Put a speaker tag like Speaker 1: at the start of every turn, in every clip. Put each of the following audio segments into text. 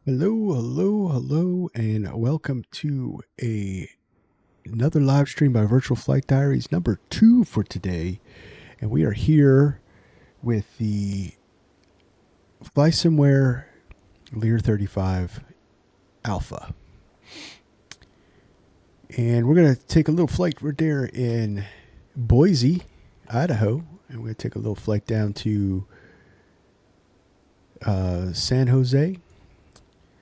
Speaker 1: Hello, hello, hello, and welcome to another live stream by Virtual Flight Diaries, number 2 for today. And we are here with the Flysimware Lear 35 Alpha. And we're going to take a little flight. We're there in Boise, Idaho, and we're going to take a little flight down to San Jose.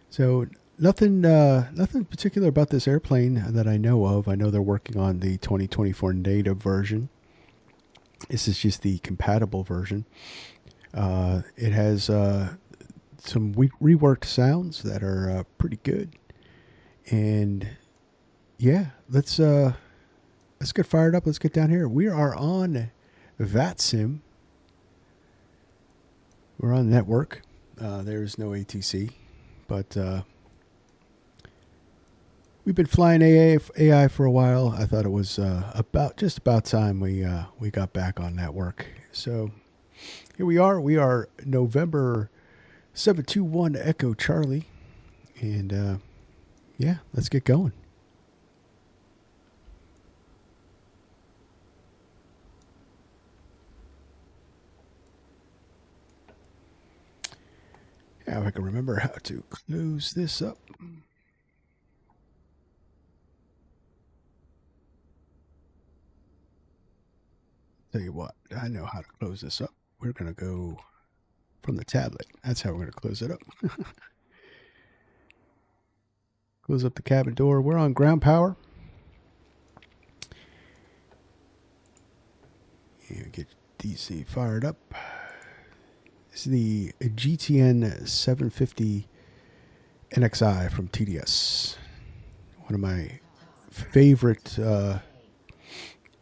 Speaker 1: So nothing particular about this airplane that I know of. I know they're working on the 2024 native version. This is just the compatible version. It has some reworked sounds that are pretty good. And yeah, let's get fired up. Let's get down here. We are on VATSIM. We're on network. There's no ATC. But we've been flying AI for a while. I thought it was about time we got back on network. So here we are. We are November 721 Echo Charlie, and yeah, let's get going. Now I can remember how to close this up. Tell you what, I know how to close this up. We're going to go from the tablet. That's how we're going to close it up. Close up the cabin door. We're on ground power. And get DC fired up. This is the GTN 750 NXI from TDS. One of my favorite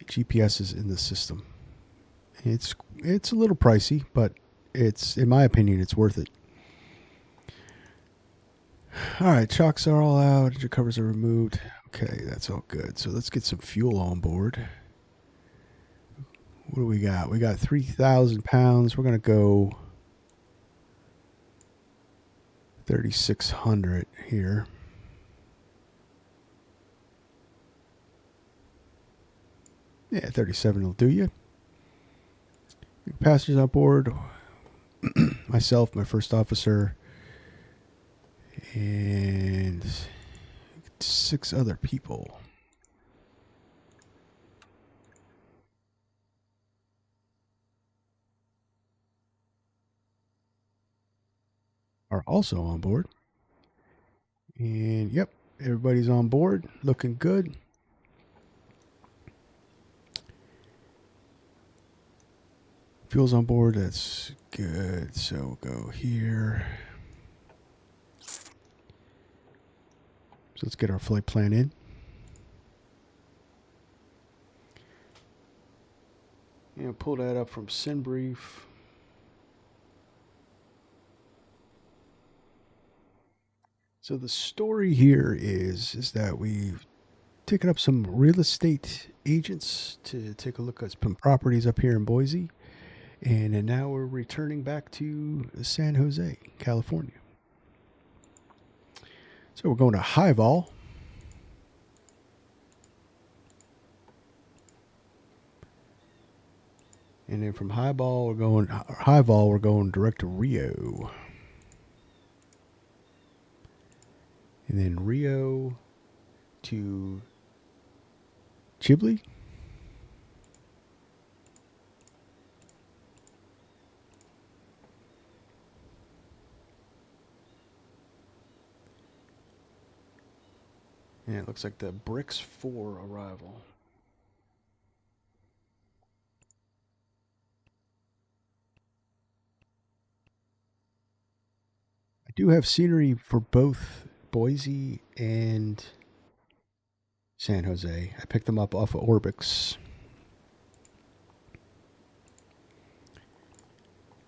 Speaker 1: GPSs in the system. It's a little pricey, but it's, in my opinion, it's worth it. All right, chocks are all out. Your covers are removed. Okay, that's all good. So let's get some fuel on board. What do we got? We got 3,000 pounds. We're going to go 3,600 here. Yeah, 37 will do you. Passengers on board. Myself, my first officer, and 6 other people. Are also on board. And yep, everybody's on board. Looking good. Fuel's on board. That's good. So we'll go here. So let's get our flight plan in. And pull that up from SynBrief. So the story here is that we've taken up some real estate agents to take a look at some properties up here in Boise. And now we're returning back to San Jose, California. So we're going to high vol. And then from high vol, we're going direct to Rio. And then Rio to Chibli. And it looks like the Bricks 4 arrival. I do have scenery for both Boise and San Jose. I picked them up off of Orbix.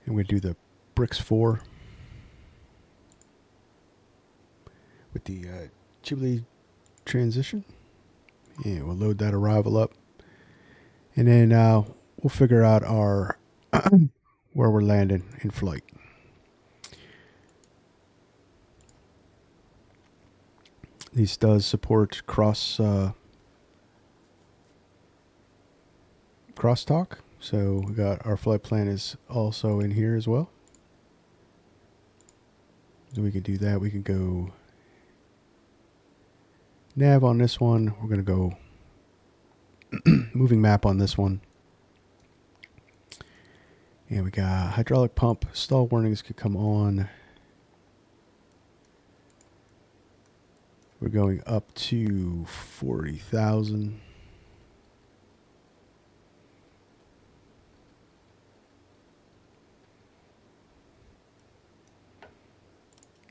Speaker 1: And we do the Bricks 4 with the Chibli transition. Yeah, we'll load that arrival up. And then we'll figure out our where we're landing in flight. These does support crosstalk, so we got our flight plan is also in here as well. So we can do that. We can go nav on this one. We're going to go moving map on this one. And we got hydraulic pump. Stall warnings could come on. We're going up to 40,000.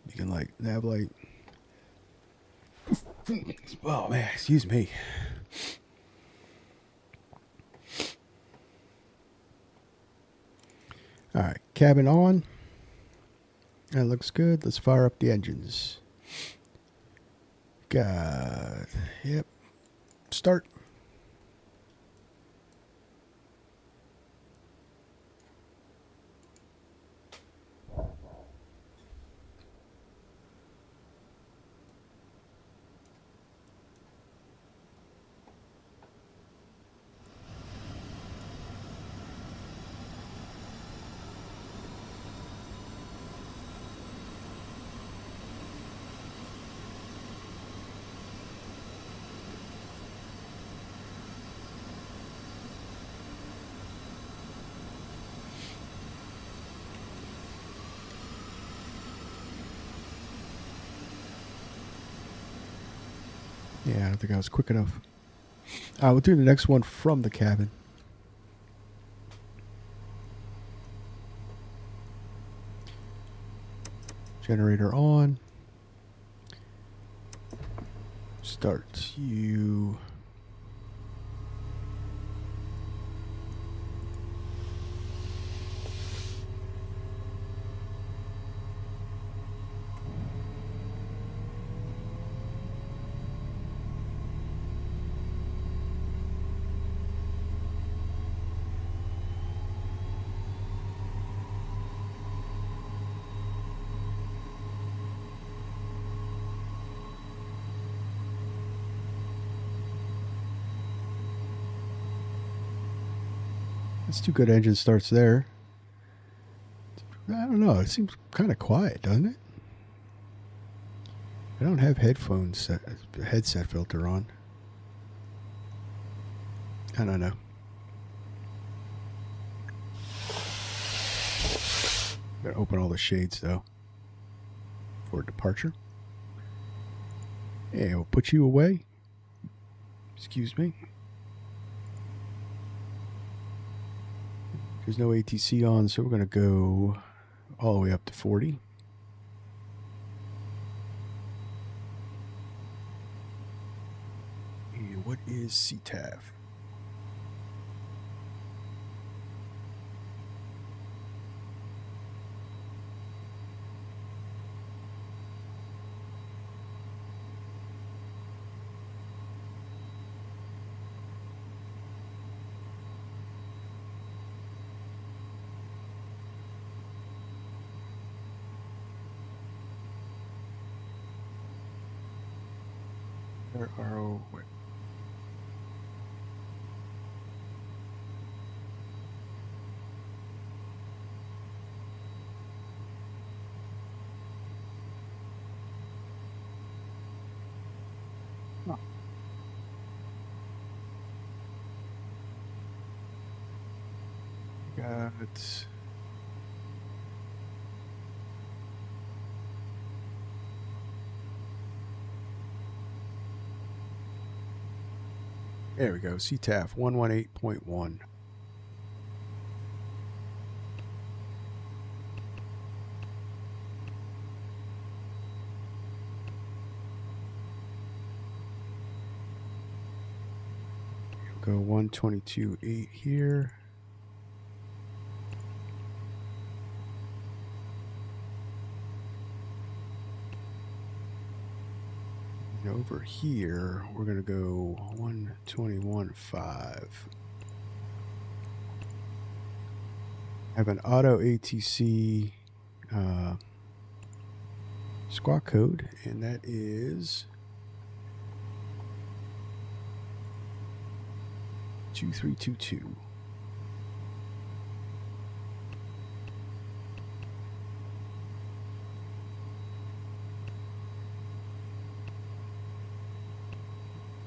Speaker 1: You can like nav light. Oh man, excuse me. All right, cabin on. That looks good. Let's fire up the engines. God, yep. Start. Yeah, I don't think I was quick enough. We'll do the next one from the cabin. Generator on. Start you. That's two good engine starts there. I don't know. It seems kind of quiet, doesn't it? I don't have headset filter on. I don't know. Gotta open all the shades though for departure. Hey, we'll put you away. Excuse me. There's no ATC on, so we're going to go all the way up to 40. And what is CTAF? Where are we? Oh. Got it. There we go. CTAF 118.1. Go 122.8 here. And over here, we're going to go 121.5. Have an auto ATC squawk code, and that is 2322.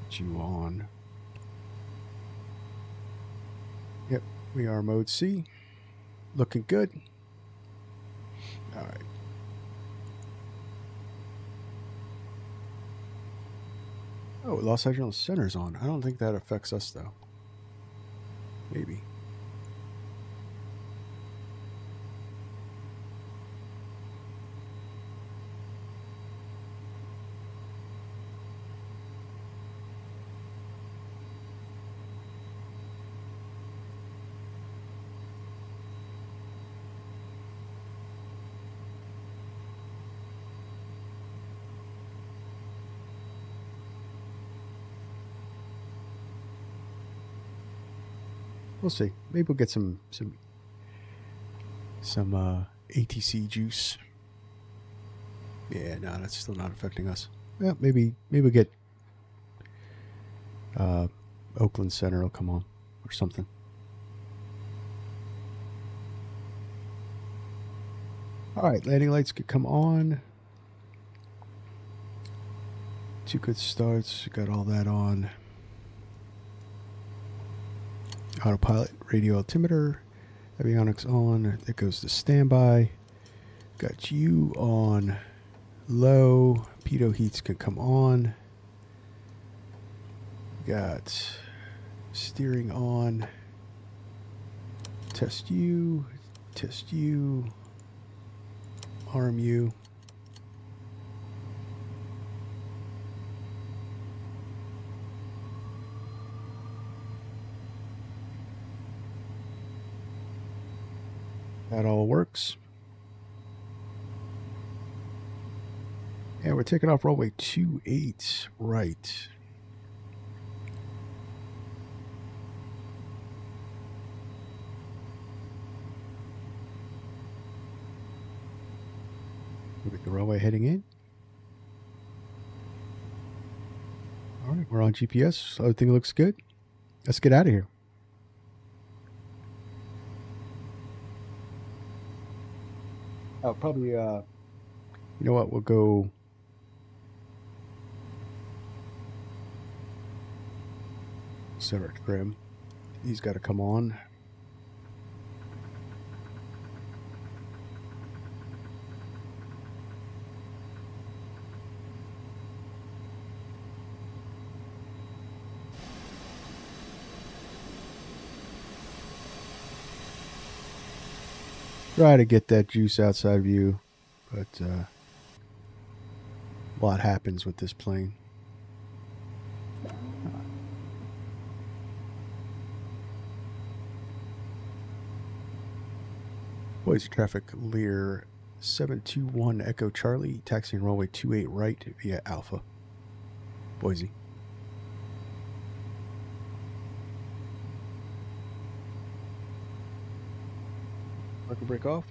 Speaker 1: Put you on. Yep, we are mode C. Looking good. All right. Oh, Los Angeles Center's on. I don't think that affects us, though. Maybe. We'll see. Maybe we'll get some ATC juice. Yeah, no, that's still not affecting us. Yeah, maybe we'll get Oakland Center will come on or something. All right, landing lights could come on. 2 good starts. Got all that on. Autopilot, radio altimeter, avionics on. That goes to standby. Got you on low. Pitot heats can come on. Got steering on. Test you. RMU. That all works. And we're taking off runway 28 right. Look at the runway heading in. All right, we're on GPS. Everything looks good. Let's get out of here. Oh, probably, you know what? We'll go. Center trim. He's got to come on. Try to get that juice outside of you, but a lot happens with this plane. Boise traffic, Lear 721 Echo Charlie, taxiing runway 28 right via Alpha. Boise. Marker break off.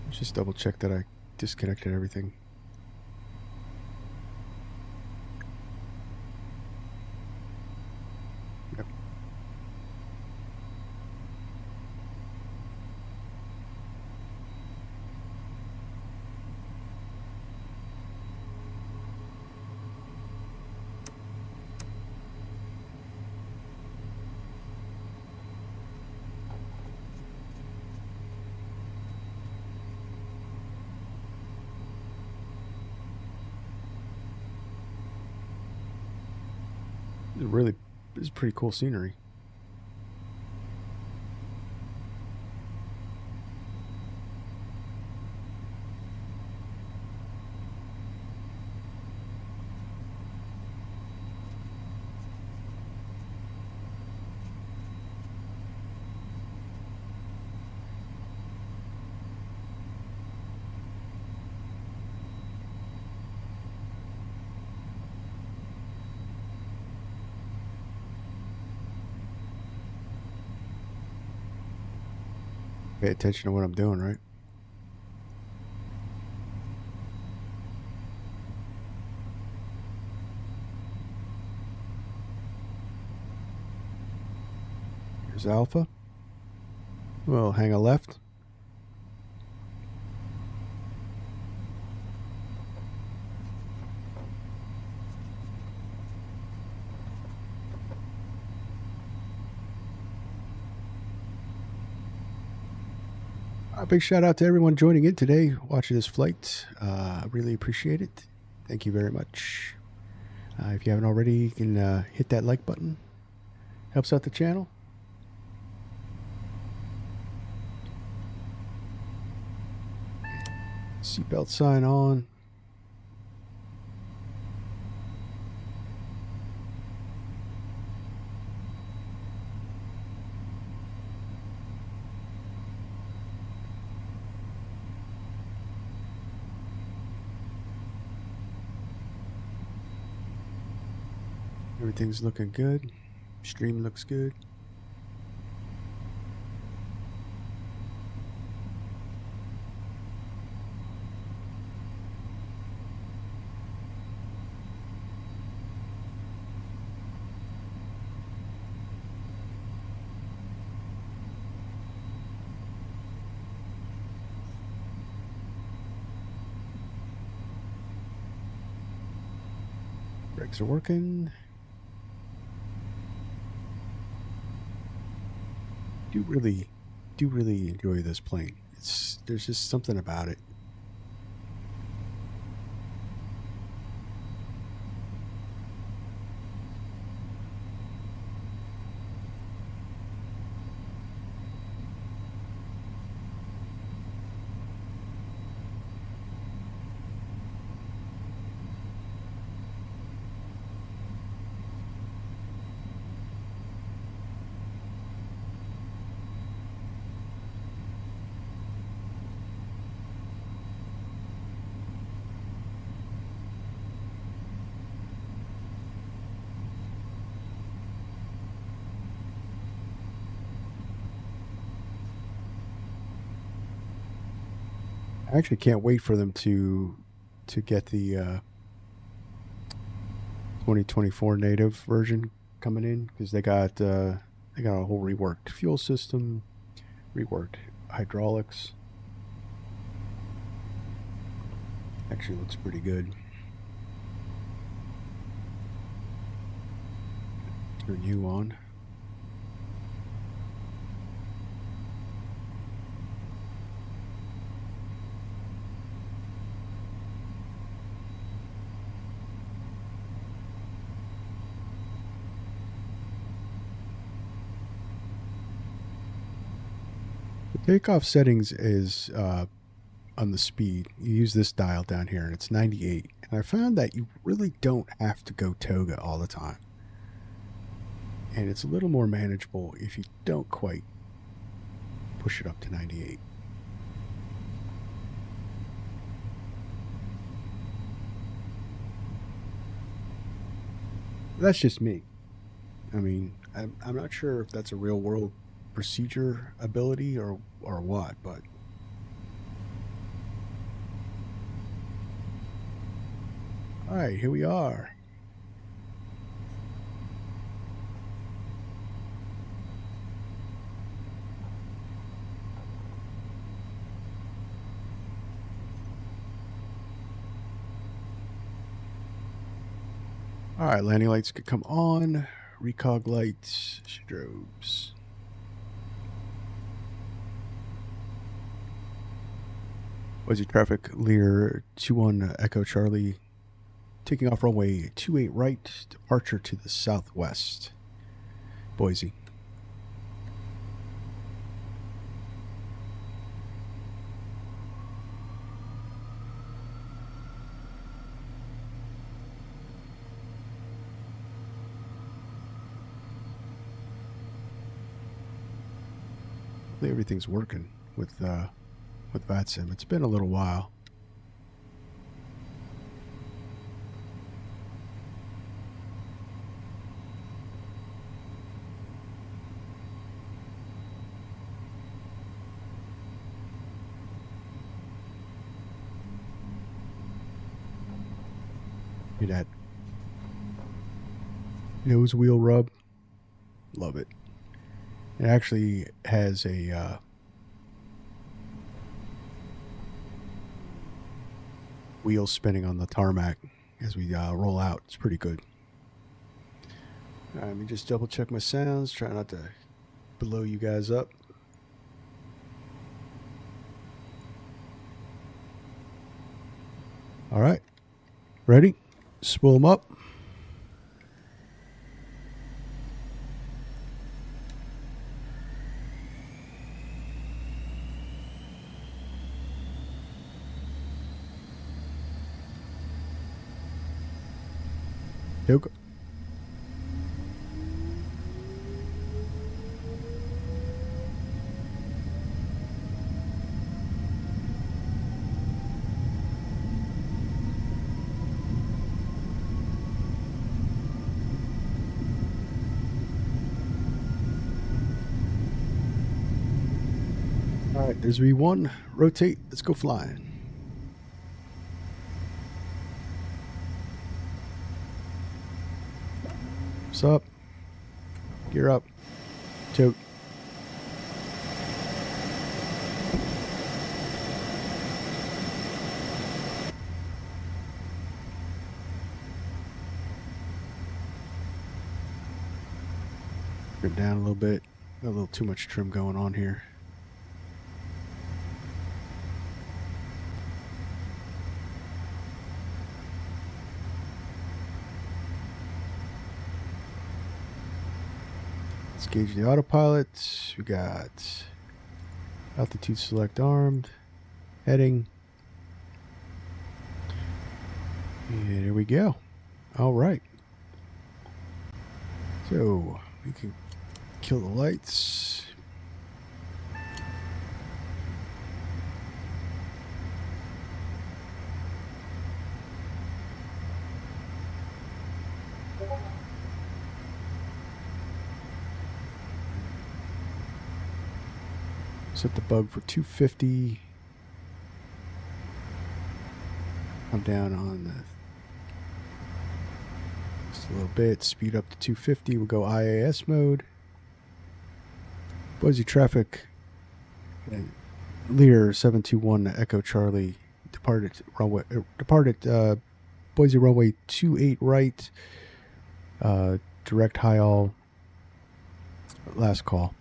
Speaker 1: Let's just double check that I disconnected everything. Yep. This is pretty cool scenery. Pay attention to what I'm doing, right? Here's Alpha. We'll hang a left. A big shout out to everyone joining in today, watching this flight. I really appreciate it. Thank you very much. If you haven't already, you can hit that like button. Helps out the channel. Seatbelt sign on. Everything's looking good. Stream looks good. Brakes are working. Do really enjoy this plane. There's just something about it. I actually can't wait for them to get the 2024 native version coming in, because they got a whole reworked fuel system, reworked hydraulics. Actually looks pretty good. Turn you on. Takeoff settings is on the speed. You use this dial down here, and it's 98. And I found that you really don't have to go toga all the time. And it's a little more manageable if you don't quite push it up to 98. That's just me. I mean, I'm not sure if that's a real world procedure ability or what, but all right, here we are. All right, landing lights could come on. Recog lights, strobes. Boise traffic, Lear 21 Echo Charlie, taking off runway 28 right, departure to the southwest. Boise. Hopefully everything's working with VATSIM. It's been a little while. Hear that nose wheel rub. Love it. It actually has a wheel spinning on the tarmac as we roll out. It's pretty good. All right, let me just double check my sounds. Try not to blow you guys up. All right. Ready? Spool them up. Go. All right, there's V1. Rotate. Let's go flying. What's up? Gear up. Tote. Bring it down a little bit. Got a little too much trim going on here. Let's gauge the autopilot. We got altitude select armed, heading. And here we go. All right. So we can kill the lights. Set the bug for 250. I'm down on the just a little bit. Speed up to 250. We'll go IAS mode. Boise traffic. Lear 721 Echo Charlie departed Boise runway 28 right. Direct high all. Last call.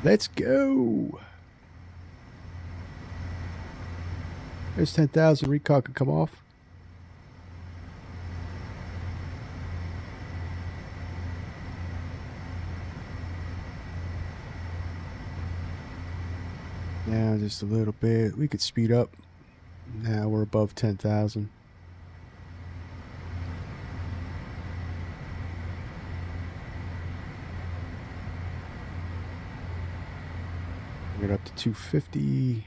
Speaker 1: Let's go. There's 10,000. Recall can come off. Now just a little bit. We could speed up. Now we're above 10,000. Bring it up to 250.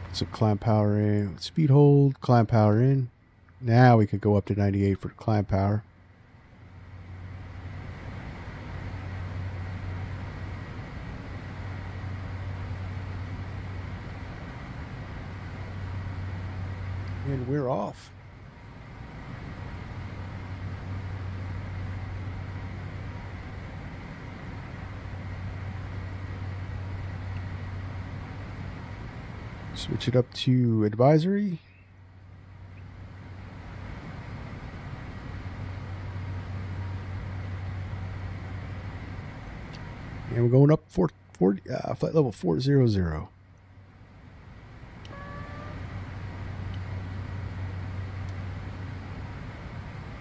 Speaker 1: Put some climb power in. Speed hold, climb power in. Now we could go up to 98 for climb power. And we're off. Switch it up to advisory. And we're going up flight level 400.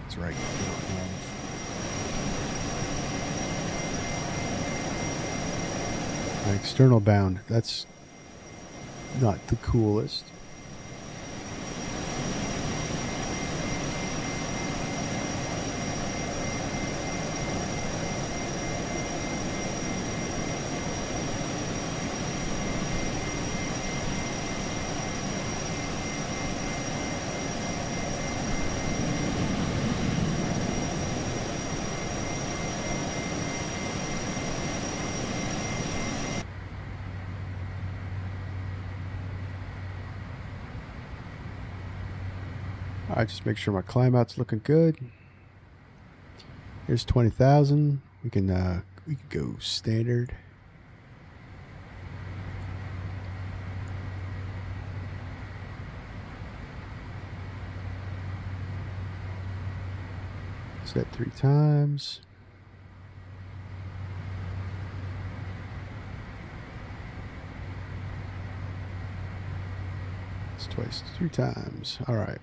Speaker 1: That's right. External bound. That's not the coolest. I just make sure my climb out's looking good. Here's 20,000. We can go standard. Set 3 times. It's twice, 3 times. All right.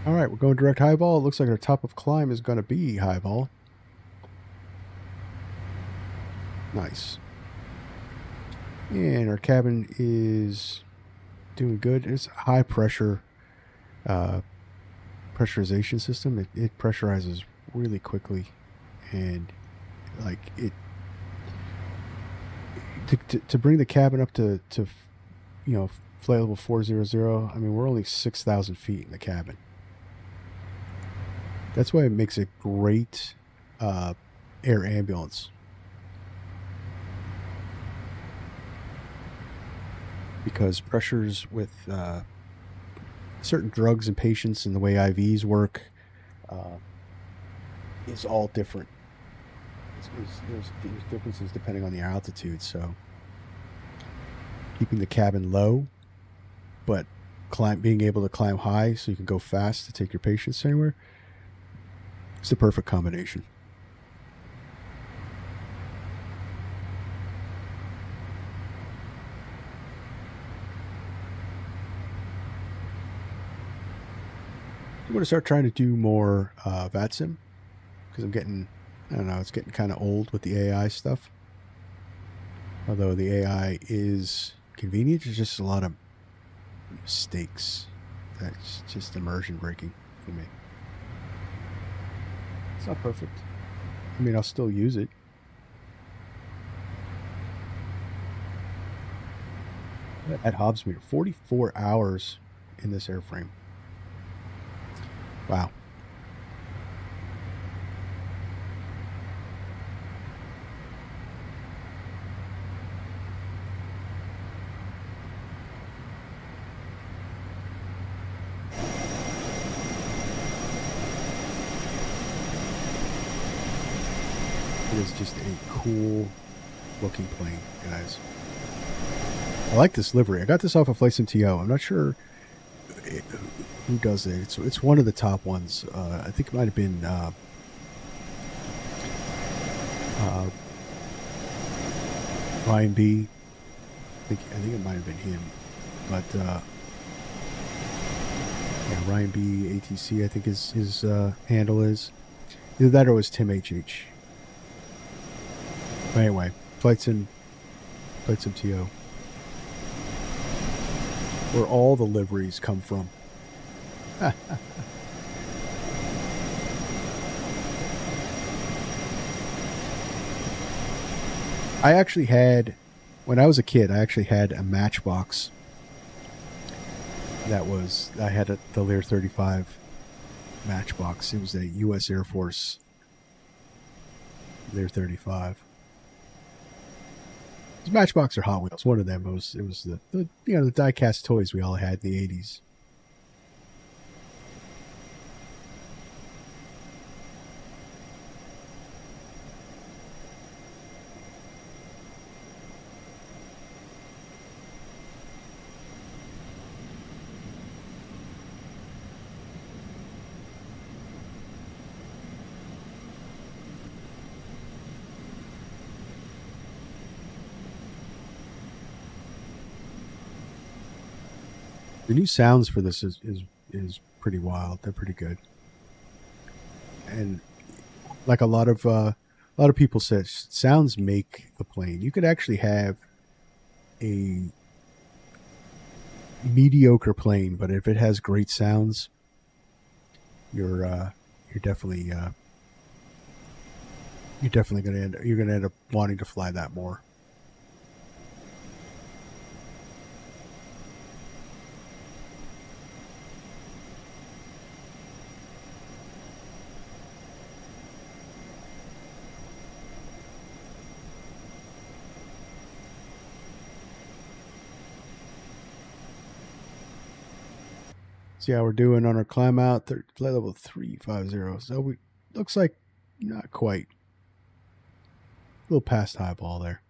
Speaker 1: All right, we're going direct high vol. It looks like our top of climb is going to be high vol. Nice. And our cabin is doing good. It's a high pressure pressurization system. It pressurizes really quickly, and like to bring the cabin up to flight level 400. I mean, we're only 6,000 feet in the cabin. That's why it makes a great air ambulance. Because pressures with certain drugs and patients and the way IVs work is all different. There's differences depending on the altitude. So keeping the cabin low, but being able to climb high so you can go fast to take your patients anywhere, it's the perfect combination. I'm going to start trying to do more VATSIM because I'm getting, I don't know, it's getting kind of old with the AI stuff. Although the AI is convenient, there's just a lot of mistakes. That's just immersion breaking for me. It's not perfect. I mean, I'll still use it. At Hobbs meter, 44 hours in this airframe. Wow. It is just a cool looking plane, guys. I like this livery. I got this off of Flysimware. I'm not sure who does it. It's one of the top ones. I think it might have been Ryan B. I think it might have been him. But yeah, Ryan B. ATC, I think his handle is. Either that or it was Tim HH. But anyway, Flysimware. Where all the liveries come from. I actually had, when I was a kid, I actually had a Matchbox that was, I had the Lear 35 Matchbox. It was a U.S. Air Force Lear 35. Matchbox or Hot Wheels, one of them. It was the the die-cast toys we all had in the 80s. The new sounds for this is pretty wild. They're pretty good, and like a lot of people say, sounds make the plane. You could actually have a mediocre plane, but if it has great sounds, you're definitely you're definitely you're gonna end up wanting to fly that more. See how we're doing on our climb out, flight level 350. So we looks like not quite. A little past highball there.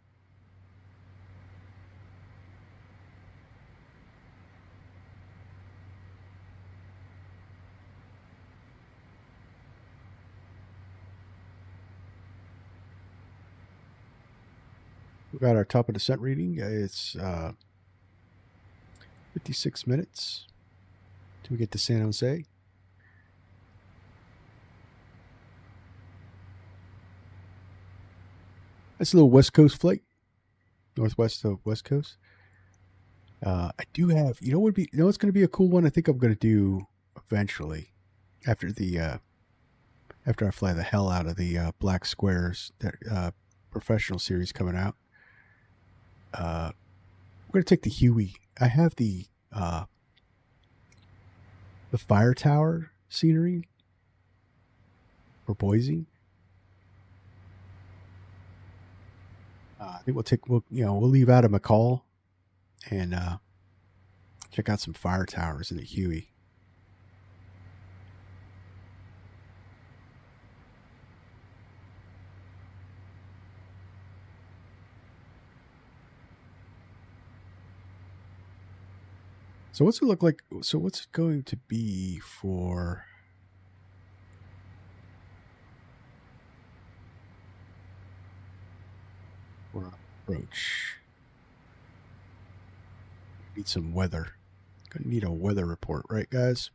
Speaker 1: We got our top of descent reading. It's 56 minutes till we get to San Jose. That's a little West Coast flight, northwest of West Coast. I do have, it's going to be a cool one. I think I'm going to do eventually after after I fly the hell out of the Black Squares, that professional series coming out. We're going to take the Huey. I have the fire tower scenery for Boise. I think we'll leave out of McCall and check out some fire towers in the Huey. So what's it look like? So what's it going to be for approach? Need some weather. Gonna need a weather report, right, guys?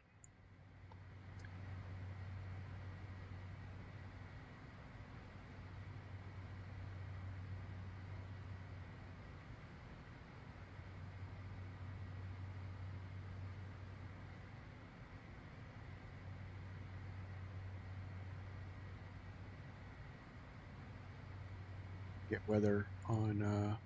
Speaker 1: Get weather on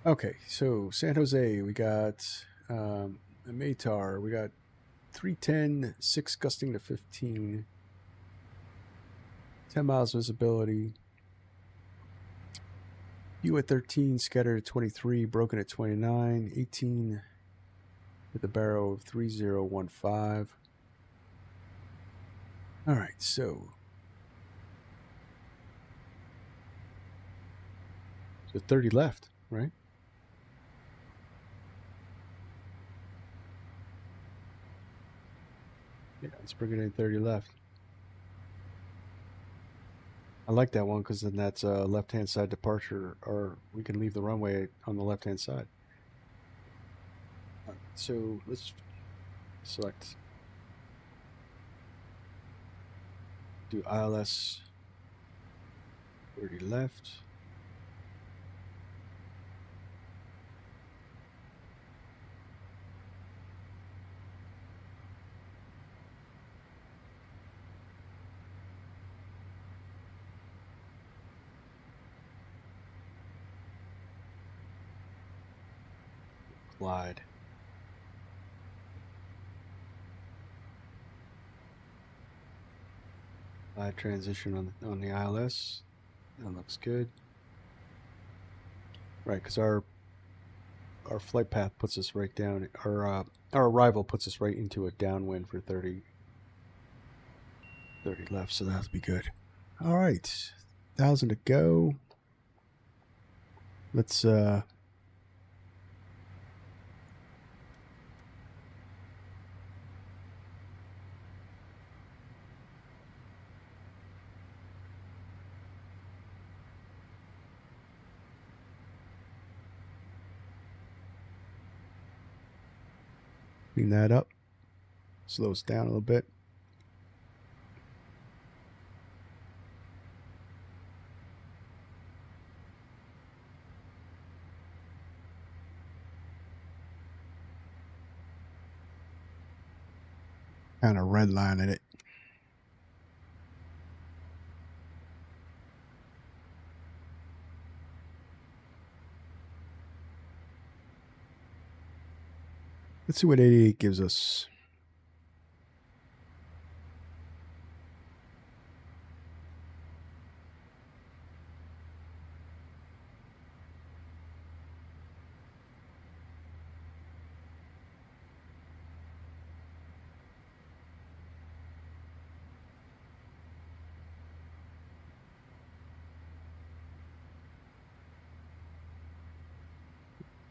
Speaker 1: okay, so San Jose, we got a Maytar, we got 310, 6 gusting to 15, 10 miles visibility. U at 13, scattered at 23, broken at 29, 18 with a barrow of 3015. All right, so 30 left, right? Yeah, let's bring it in 30 left. I like that one because then that's a left-hand side departure, or we can leave the runway on the left-hand side. All right, so let's select, do ILS 30 left. Glide. Glide transition on the ILS. That looks good. Right, because our flight path puts us right down. Our arrival puts us right into a downwind for 30 left, so that'll be good. All right, 1,000 to go. Let's clean that up. Slow us down a little bit. Kind of redlining it. Let's see what 88 gives us.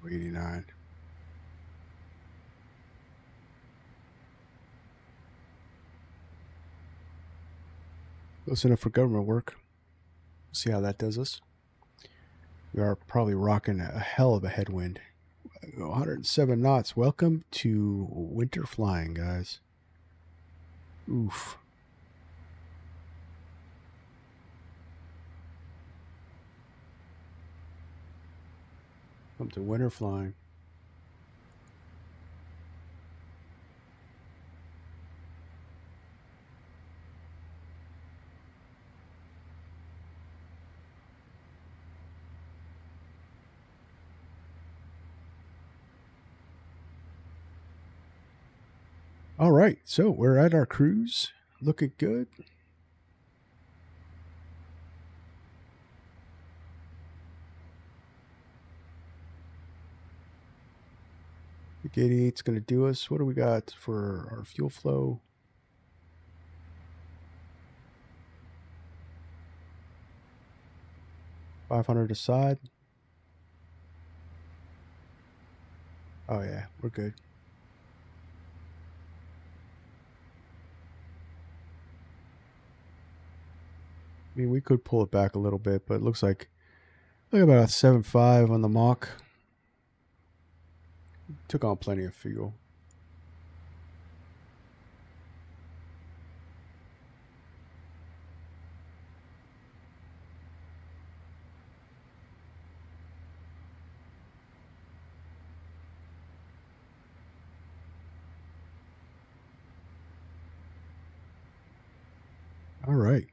Speaker 1: $89. Close enough for government work. See how that does us. We are probably rocking a hell of a headwind. 107 knots. Welcome to winter flying, guys. Oof. Welcome to winter flying. All right, so we're at our cruise. Looking good. I think 88's going to do us. What do we got for our fuel flow? $500 aside. Oh yeah, we're good. I mean, we could pull it back a little bit, but it looks like about 7.5 on the Mach. Took on plenty of fuel. All right.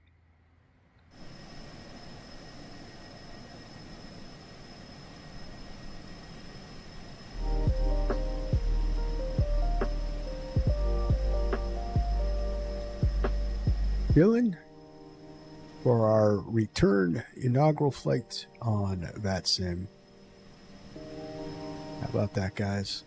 Speaker 1: Dylan, for our return inaugural flight on VATSIM. How about that, guys?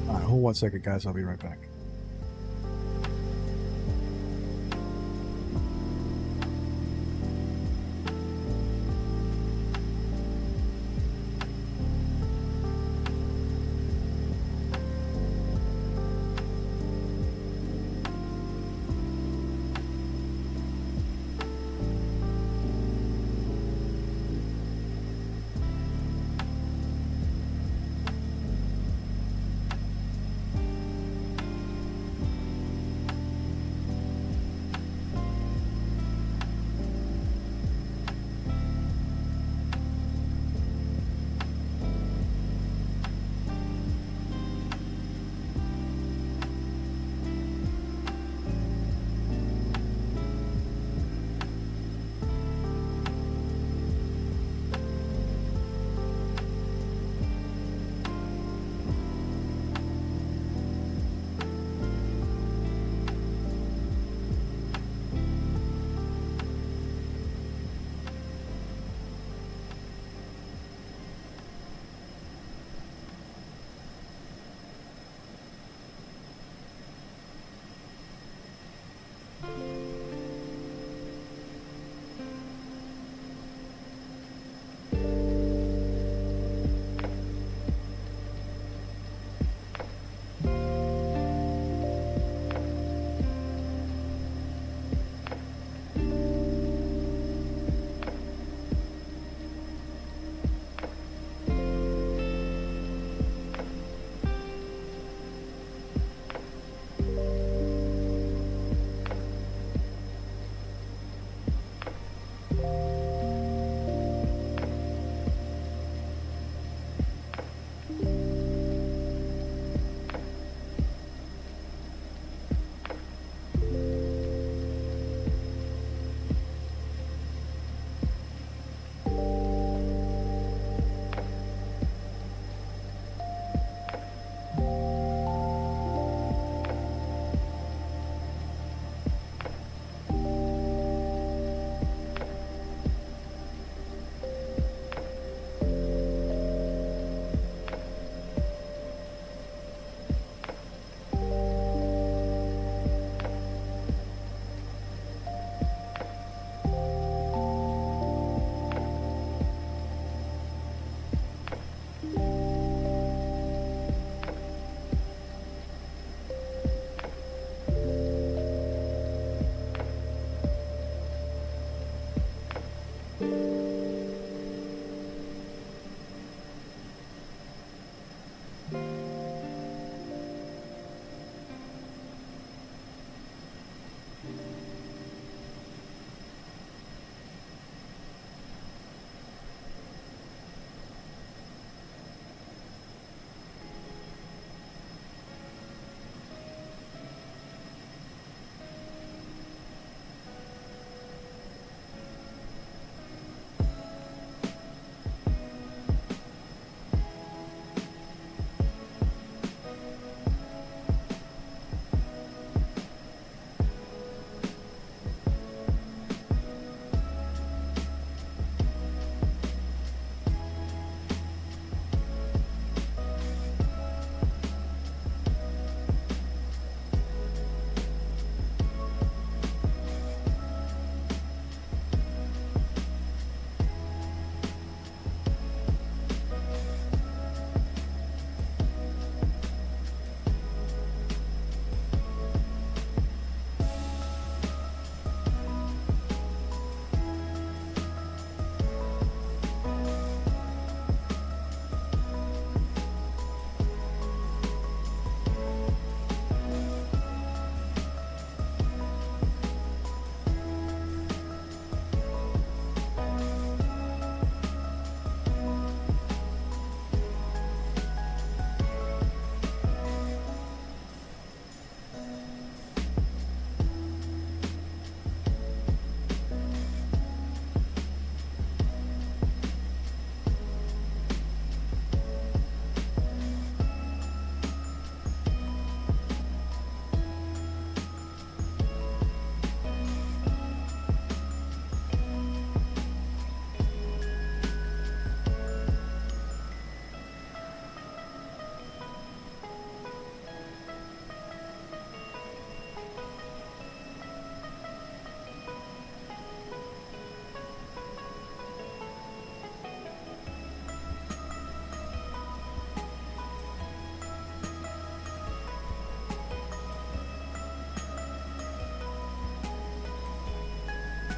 Speaker 1: All right, hold 1 second, guys. I'll be right back.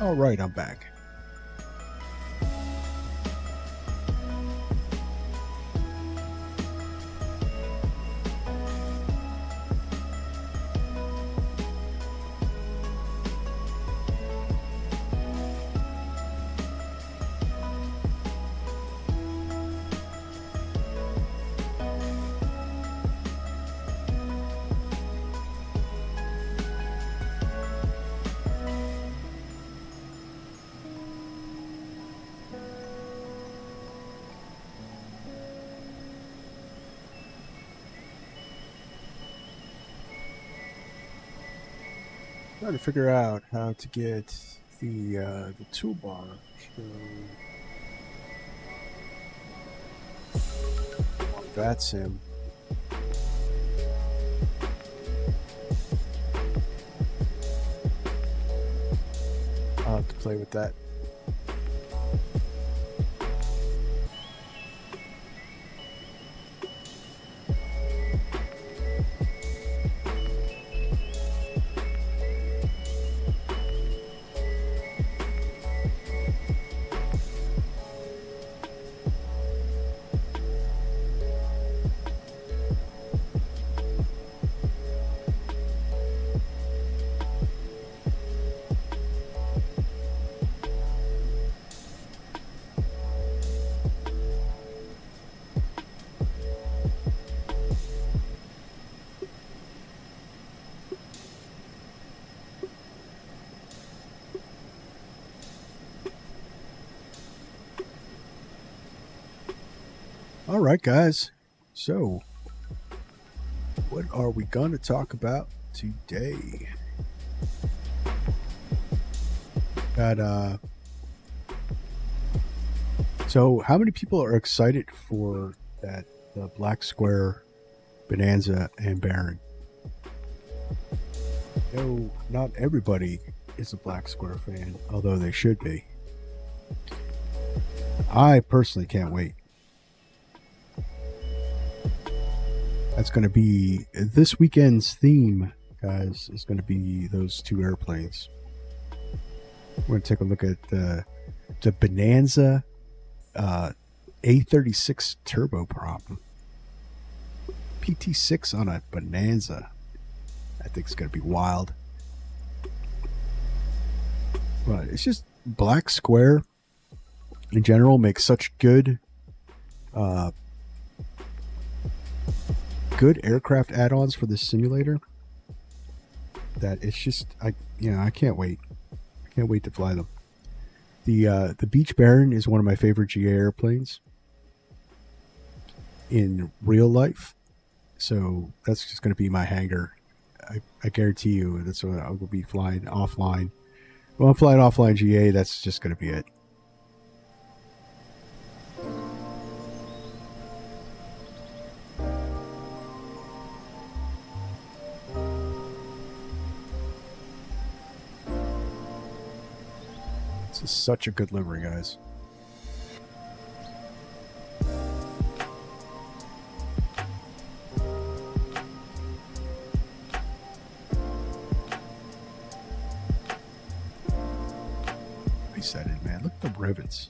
Speaker 1: All right, I'm back. Trying to figure out how to get the toolbar. So on VATSIM. I'll have to play with that. All right, guys. So, what are we going to talk about today? So how many people are excited for the Black Square Bonanza and Baron? No, not everybody is a Black Square fan, although they should be. I personally can't wait. That's going to be this weekend's theme, guys, is going to be those two airplanes. We're going to take a look at the Bonanza A36 turboprop. PT6 on a Bonanza. I think it's going to be wild. But it's just Black Square in general makes such good aircraft add-ons for this simulator that it's just I can't wait. I can't wait to fly them. The Beach Baron is one of my favorite GA airplanes in real life, so that's just going to be my hangar. I guarantee you that's what I will be flying offline. When I'm flying offline GA, that's just going to be it. This is such a good livery, guys. I said it, man. Look at the rivets.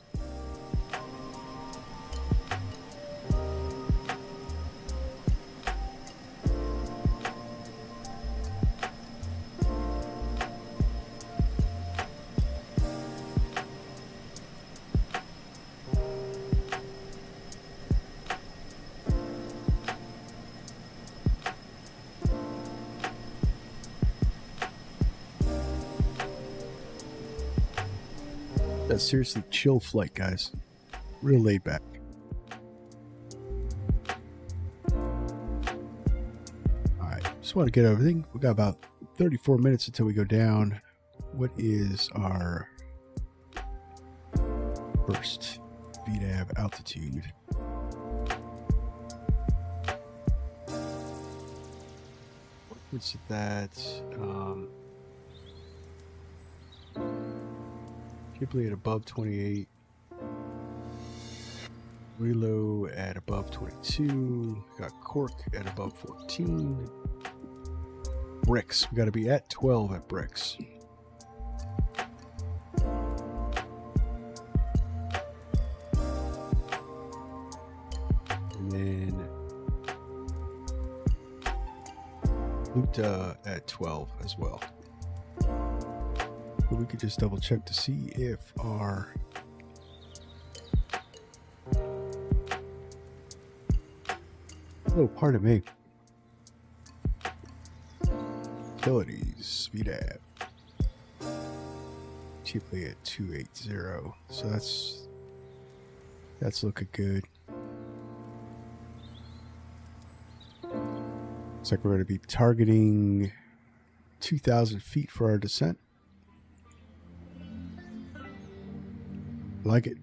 Speaker 1: That's seriously chill flight, guys. Real laid back. Alright, just want to get everything. We got about 34 minutes until we go down. What is our first VNAV altitude? What was that? Shipley at above 28. Relo at above 22. Got Cork at above 14. Bricks. We got to be at 12 at Bricks. looped at 12 as well. But we could just double check to see if our pardon me. Utilities, speed app. Cheaply at 280. So that's looking good. Looks like we're going to be targeting 2,000 feet for our descent. Like it.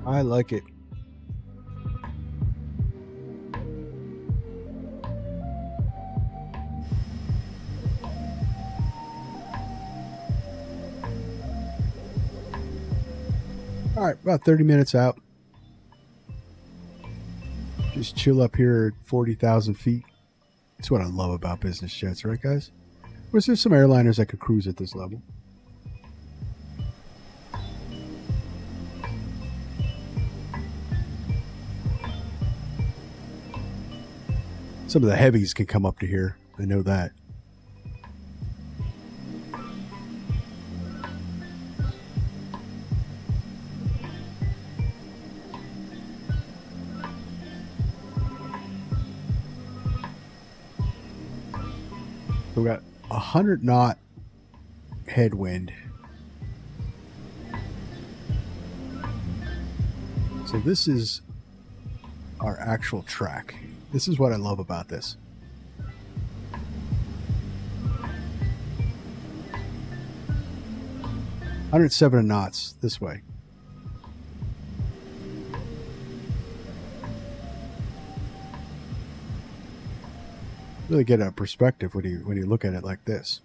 Speaker 1: I like it. All right, about 30 minutes out. Just chill up here at 40,000 feet. That's what I love about business jets, right, guys? Whereas there's some airliners that could cruise at this level. Some of the heavies can come up to here. I know that. We got 100 knot headwind. So this is our actual track. This is what I love about this. $107 knots this way. Really get a perspective when you look at it like this.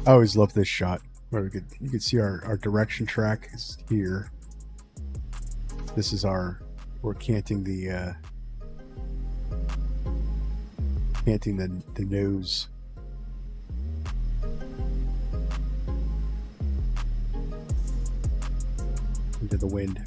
Speaker 1: I always love this shot where you could see our direction track is here. This is we're canting the nose. Into the wind.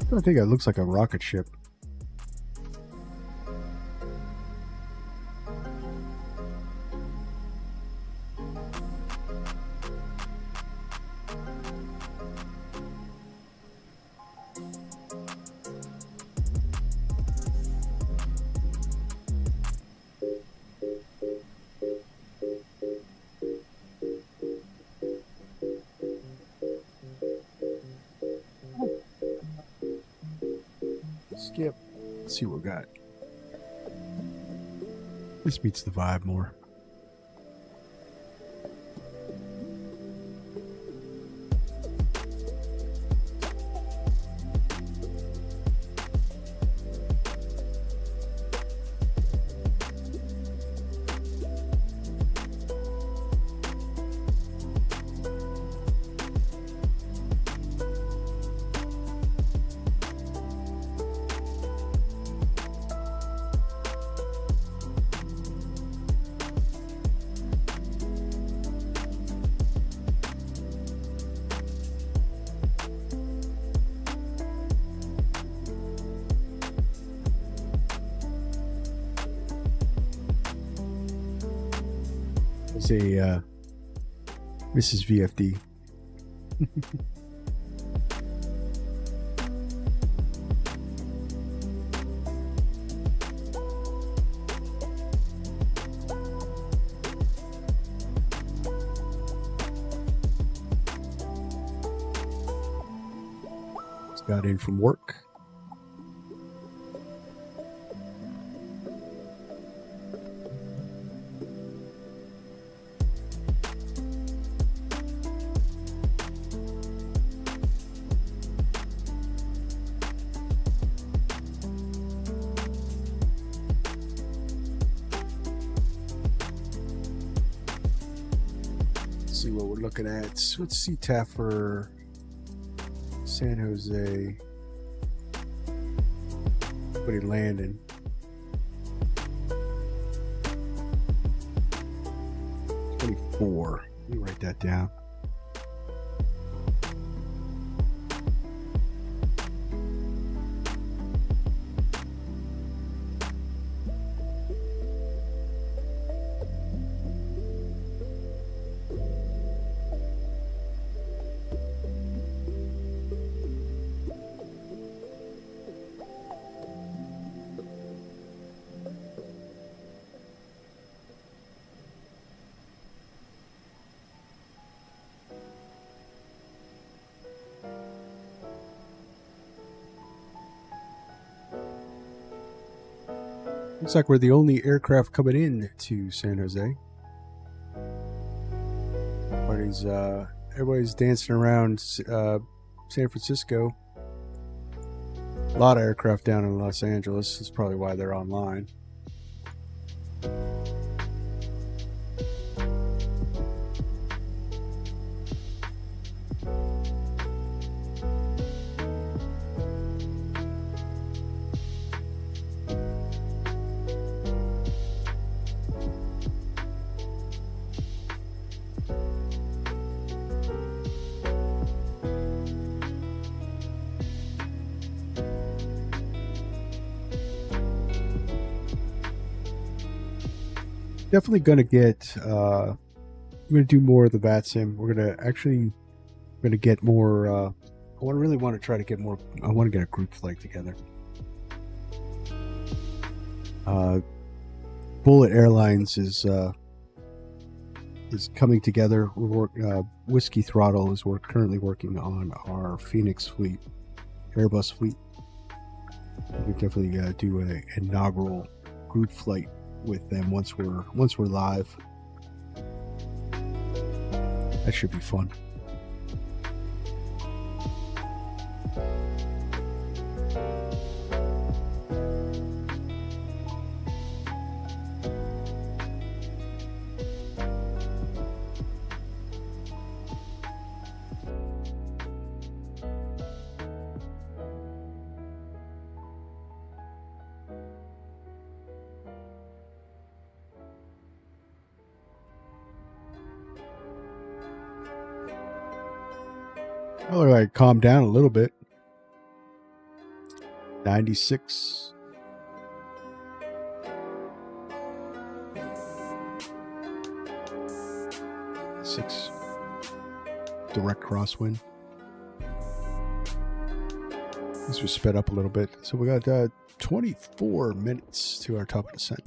Speaker 1: I think it looks like a rocket ship. Skip. Let's see what we got. This beats the vibe more. Mrs. VFD. Just got in from work. See what we're looking at. Let's see TAF for San Jose. Somebody landing. 24. Let me write that down. Looks like we're the only aircraft coming in to San Jose. Everybody's dancing around San Francisco. A lot of aircraft down in Los Angeles. That's probably why they're online. Definitely going to get, I'm going to do more of the VATSIM. We're going to get more, I really want to try to get more, I want to get a group flight together. Bullet Airlines is coming together. Whiskey Throttle is currently working on our Phoenix fleet, Airbus fleet. We definitely do an inaugural group flight with them once we're live. That should be fun. Oh, I calmed down a little bit. 96. Six. Direct crosswind. This was sped up a little bit. So we got 24 minutes to our top descent.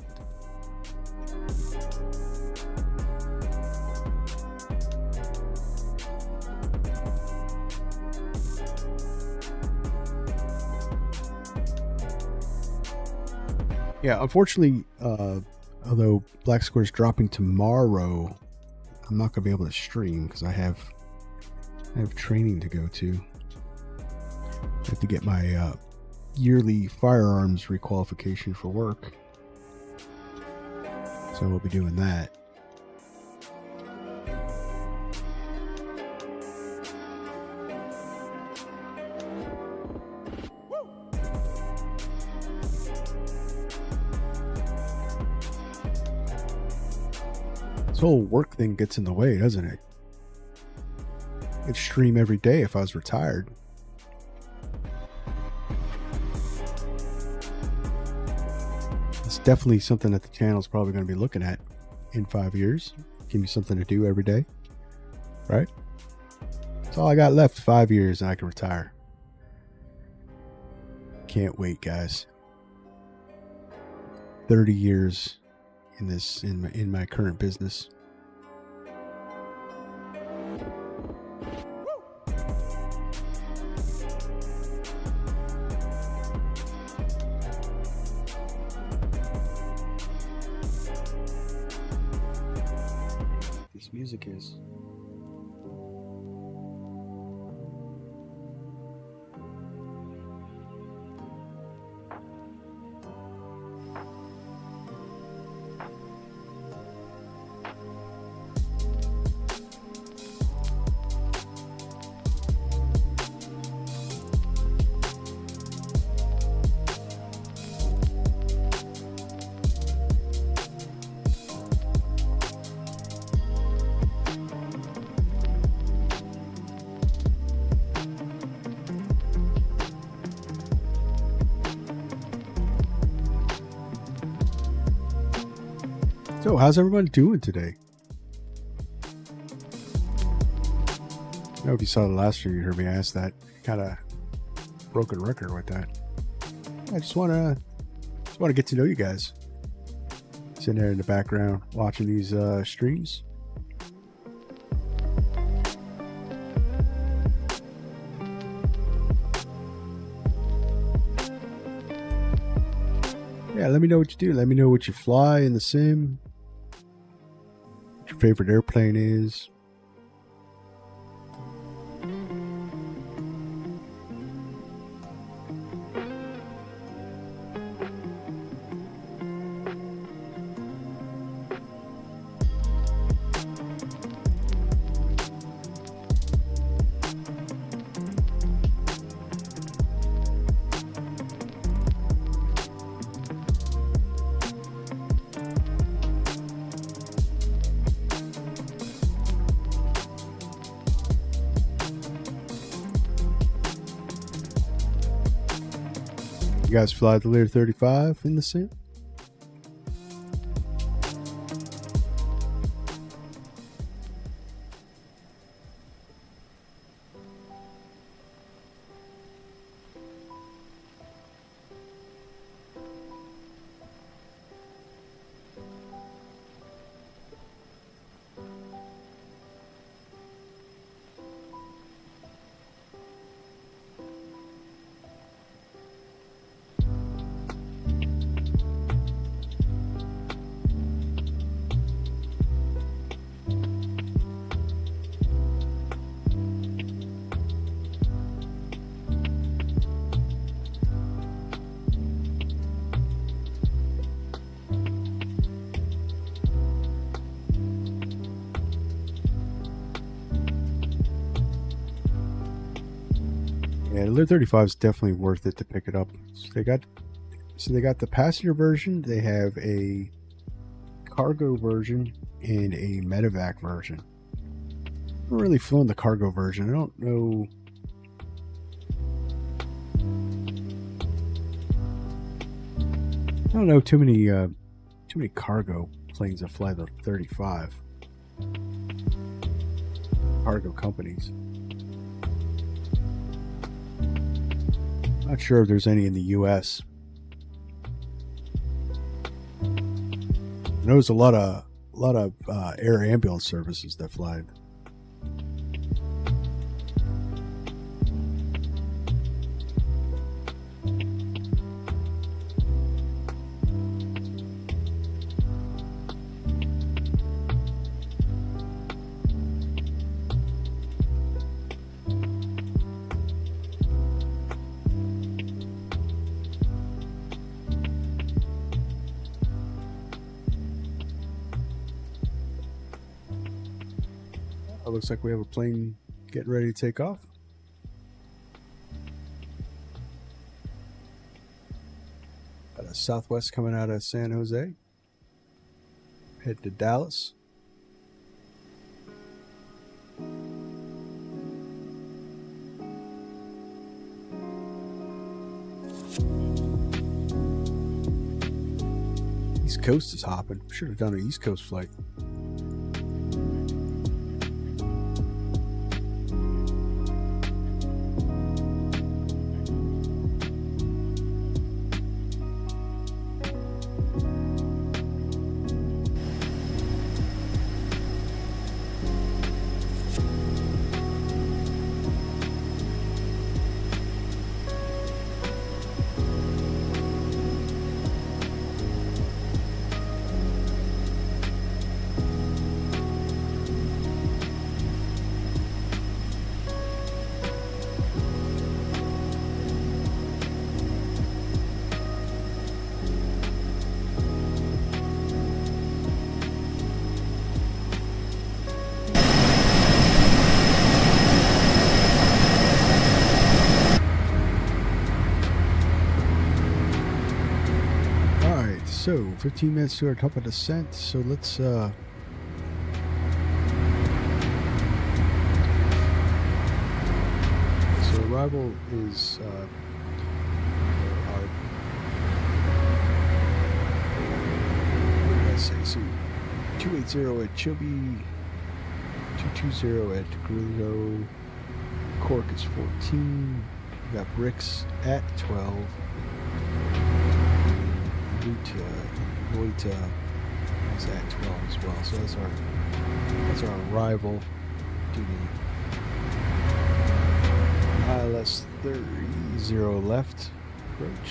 Speaker 1: Yeah, unfortunately, although Black Square is dropping tomorrow, I'm not going to be able to stream because I have training to go to. I have to get my yearly firearms requalification for work. So we'll be doing that. This whole work thing gets in the way, doesn't it? I'd stream every day if I was retired. It's definitely something that the channel is probably going to be looking at in 5 years. Give me something to do every day. right? That's all I got left. 5 years and I can retire. Can't wait, guys. 30 years in my current business. This music is. So, how's everyone doing today? I don't know if you saw the last stream, you heard me ask that. Kind of broken record with that. I just want to get to know you guys. Sitting there in the background watching these streams. Yeah, let me know what you do. Let me know what you fly in the sim. What your favorite airplane is. You guys fly the Lear 35 in the sim? Yeah, the Lear 35 is definitely worth it to pick it up. So they got the passenger version. They have a cargo version and a medevac version. I'm not really feeling the cargo version. I don't know. I don't know too many cargo planes that fly the 35. Cargo companies. Not sure if there's any in the U.S. I know there's a lot of air ambulance services that fly. It looks like we have a plane getting ready to take off. Got a Southwest coming out of San Jose. Head to Dallas. East Coast is hopping. Should have done an East Coast flight. So 15 minutes to our top of descent. So let's so arrival is our let's say 280 at Chubby, 220 at Grillo, Cork is 14. We got Bricks at 12. Loita is at 12 as well. So that's our arrival to the ILS 30 left approach.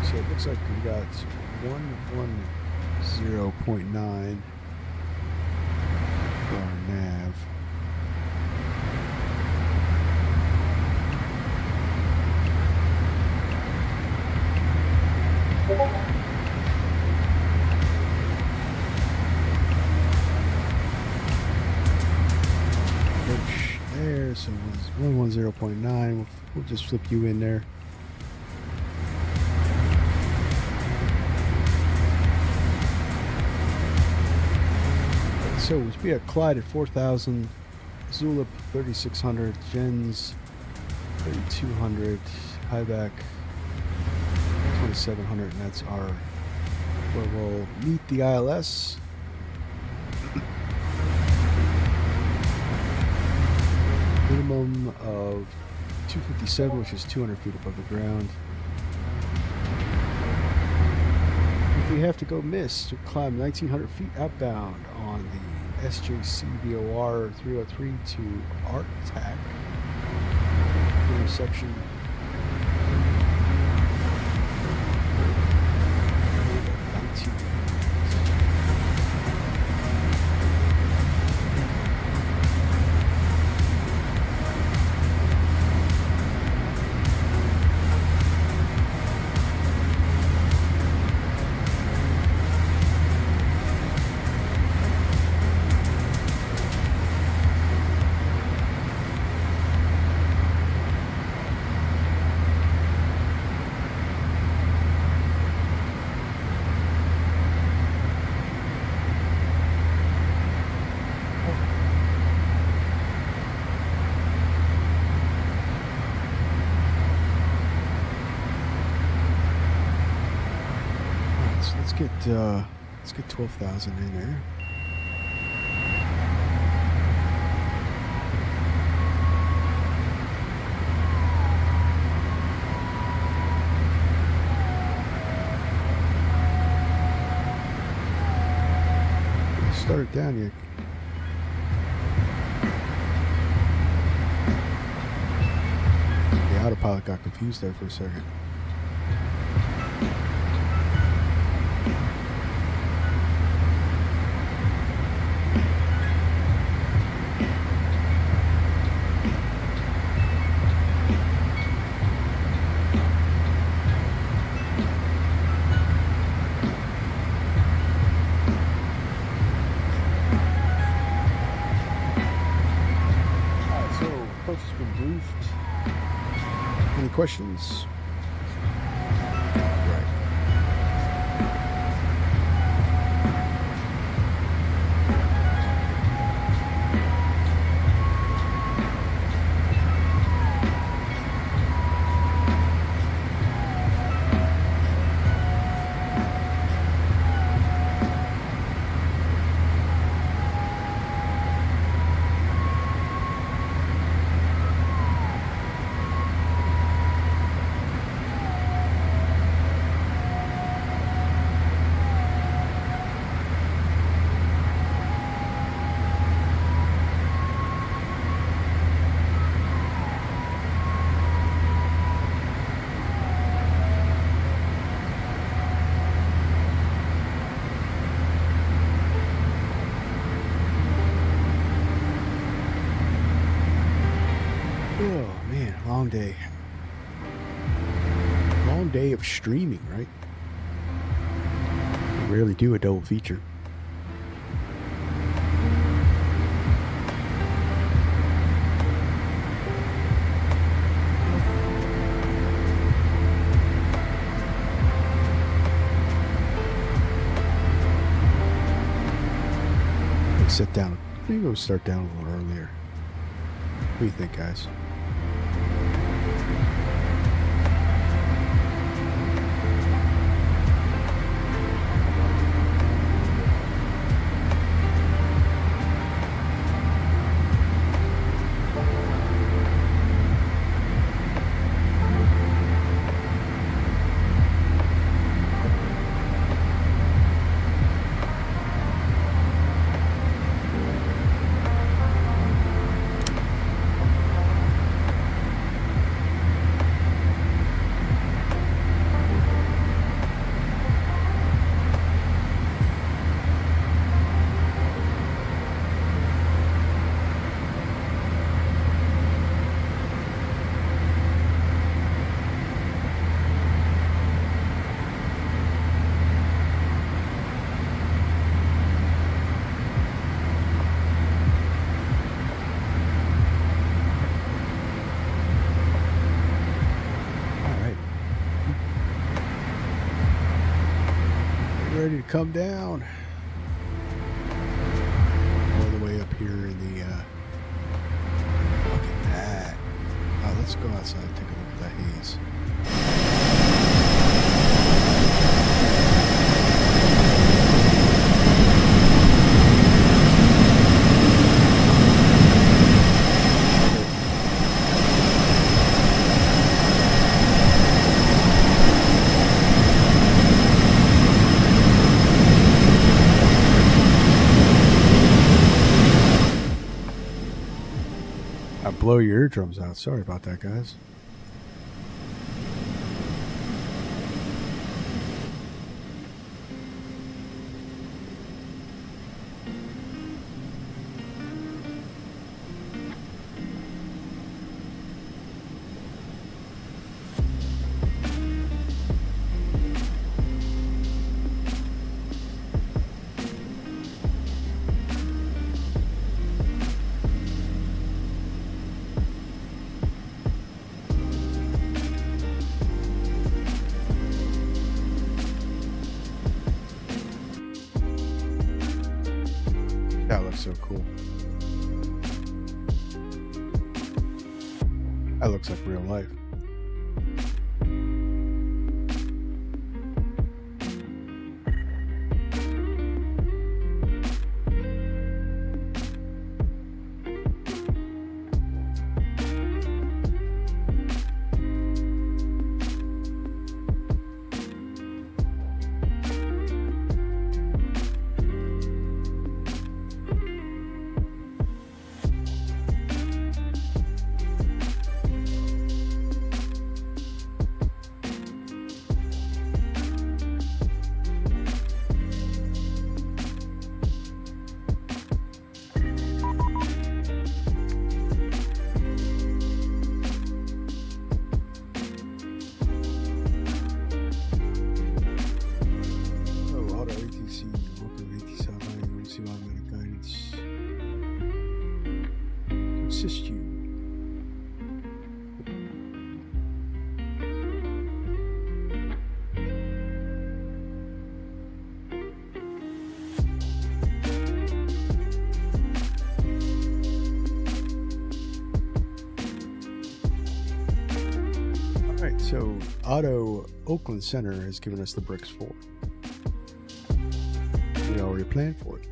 Speaker 1: So it looks like we got 110.9 for our nav. There, so it was 110.9. We'll just flip you in there. So we have Clyde at 4,000, Zulip 3,600, Jens 3,200, Highback 2,700, and that's our where we'll meet the ILS. Minimum of 257, which is 200 feet above the ground. If we have to go miss, to climb 1,900 feet outbound on the SJC VOR 303 to ARTAC. Interception. Let's get 12,000 in there. Start it down yet. The autopilot got confused there for a second. Any questions? Long day. Long day of streaming, right? We rarely do a double feature. sit down. Maybe we'll start down a little earlier. What do you think, guys? Ready to come down all the way up here in the look at that. Let's go outside and take a look at that haze. Blow your eardrums out. Sorry about that, guys. That looks so cool. That looks like real life. Assist you. All right, so Auto Oakland Center has given us the bricks for. We already planned for it.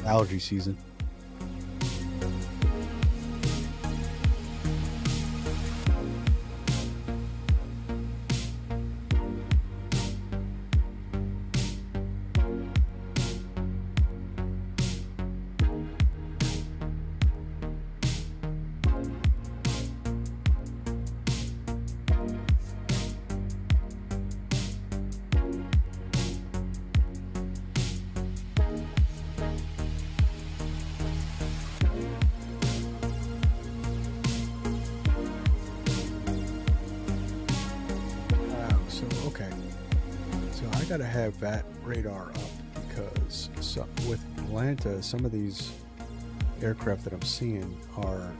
Speaker 1: Allergy season. gotta have that radar up because with Atlanta, some of these aircraft that I'm seeing are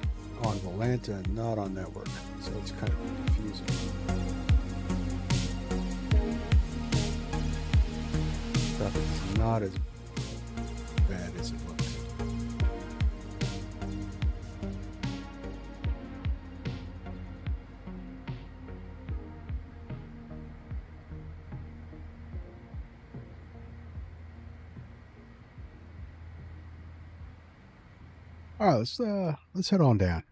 Speaker 1: on Atlanta, not on network, so it's kind of confusing. Traffic is not as bad as it looks. All right, let's head on down.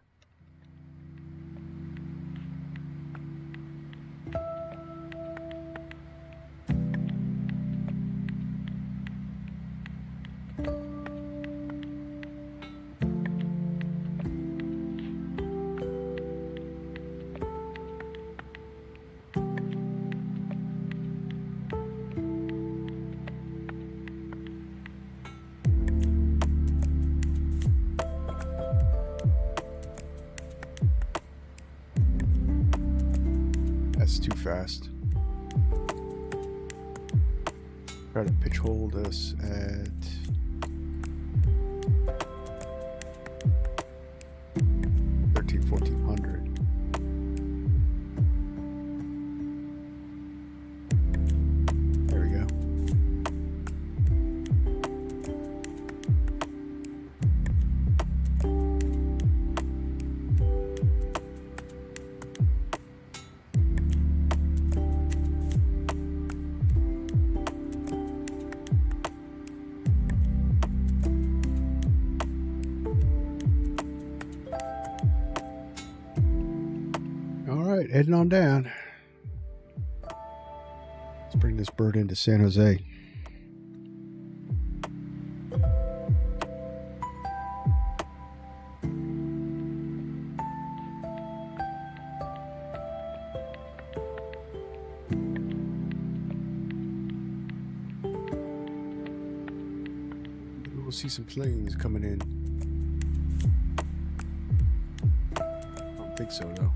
Speaker 1: That's too fast. Try to pitch hold us at 1400. There we go. Heading on down. Let's bring this bird into San Jose. We'll see some planes coming in. I don't think so though.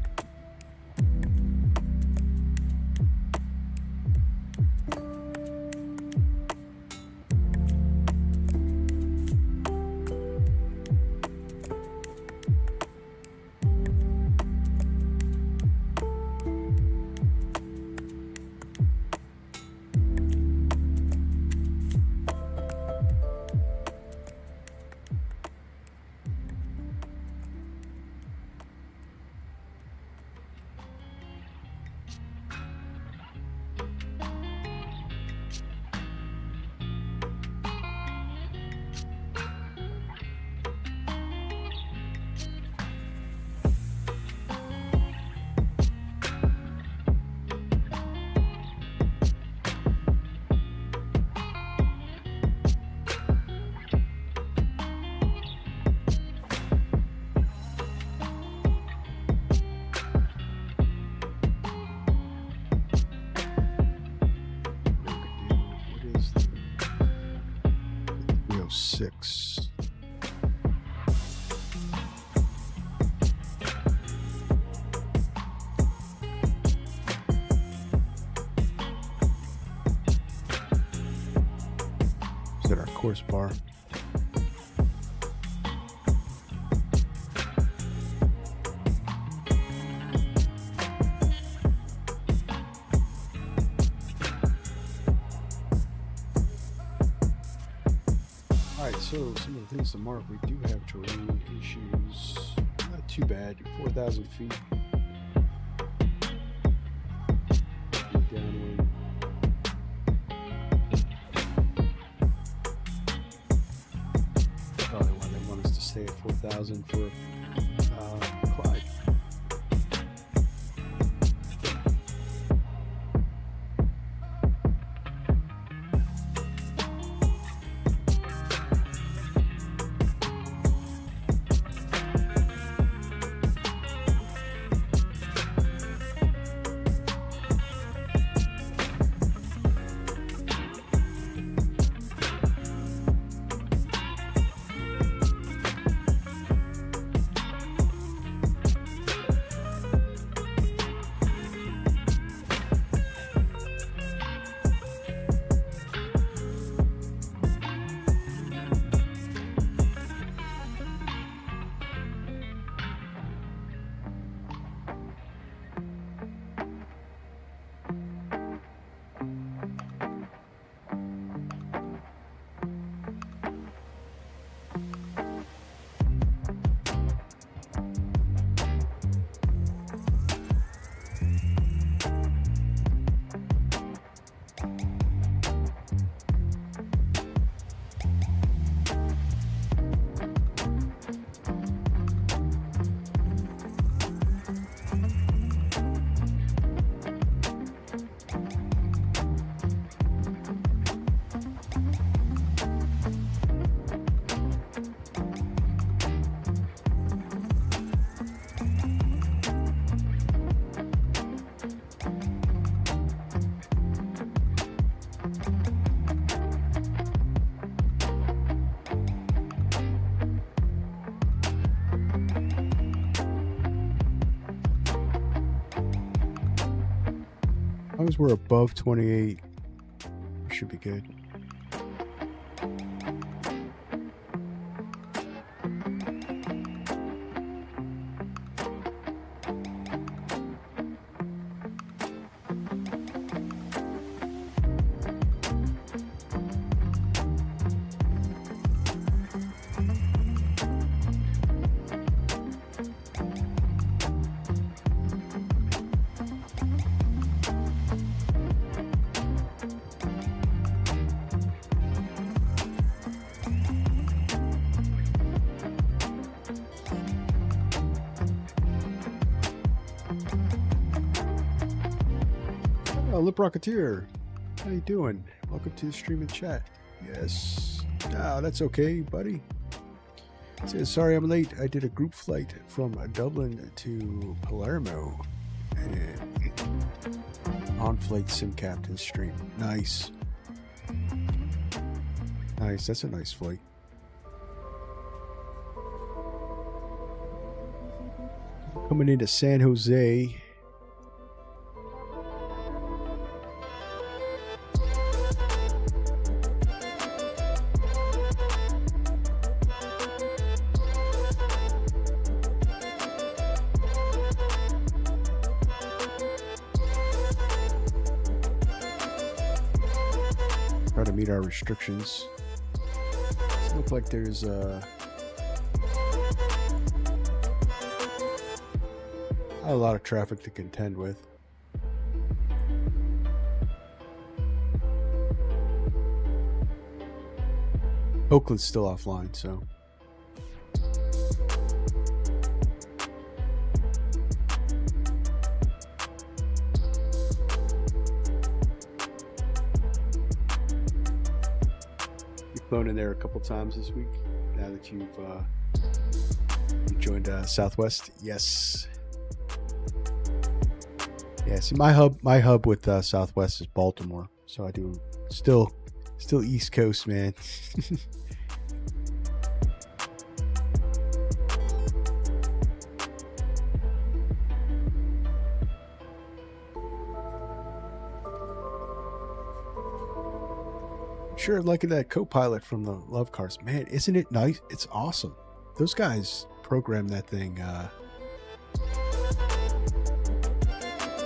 Speaker 1: Six. Is that our course bar? So some of the things to mark, we do have terrain issues, not too bad, 4,000 feet. Downwind. Probably why they want us to stay at 4,000 for Clyde. long as we're above 28, we should be good. Oh, Lip Rocketeer, how you doing? Welcome to the stream and chat. Yes. Ah, that's okay, buddy. It says, sorry I'm late. I did a group flight from Dublin to Palermo and on-flight sim captain stream. Nice. Nice. That's a nice flight. Coming into San Jose. Try to meet our restrictions. Doesn't look like there's not a lot of traffic to contend with. Oakland's still offline, so. Flown in there a couple times this week. Now that you've joined Southwest, yes, yeah. See, my hub with Southwest is Baltimore, so I do still East Coast, man. Sure, liking that co-pilot from the Love Cars, man. Isn't it nice? It's awesome. Those guys programmed that thing.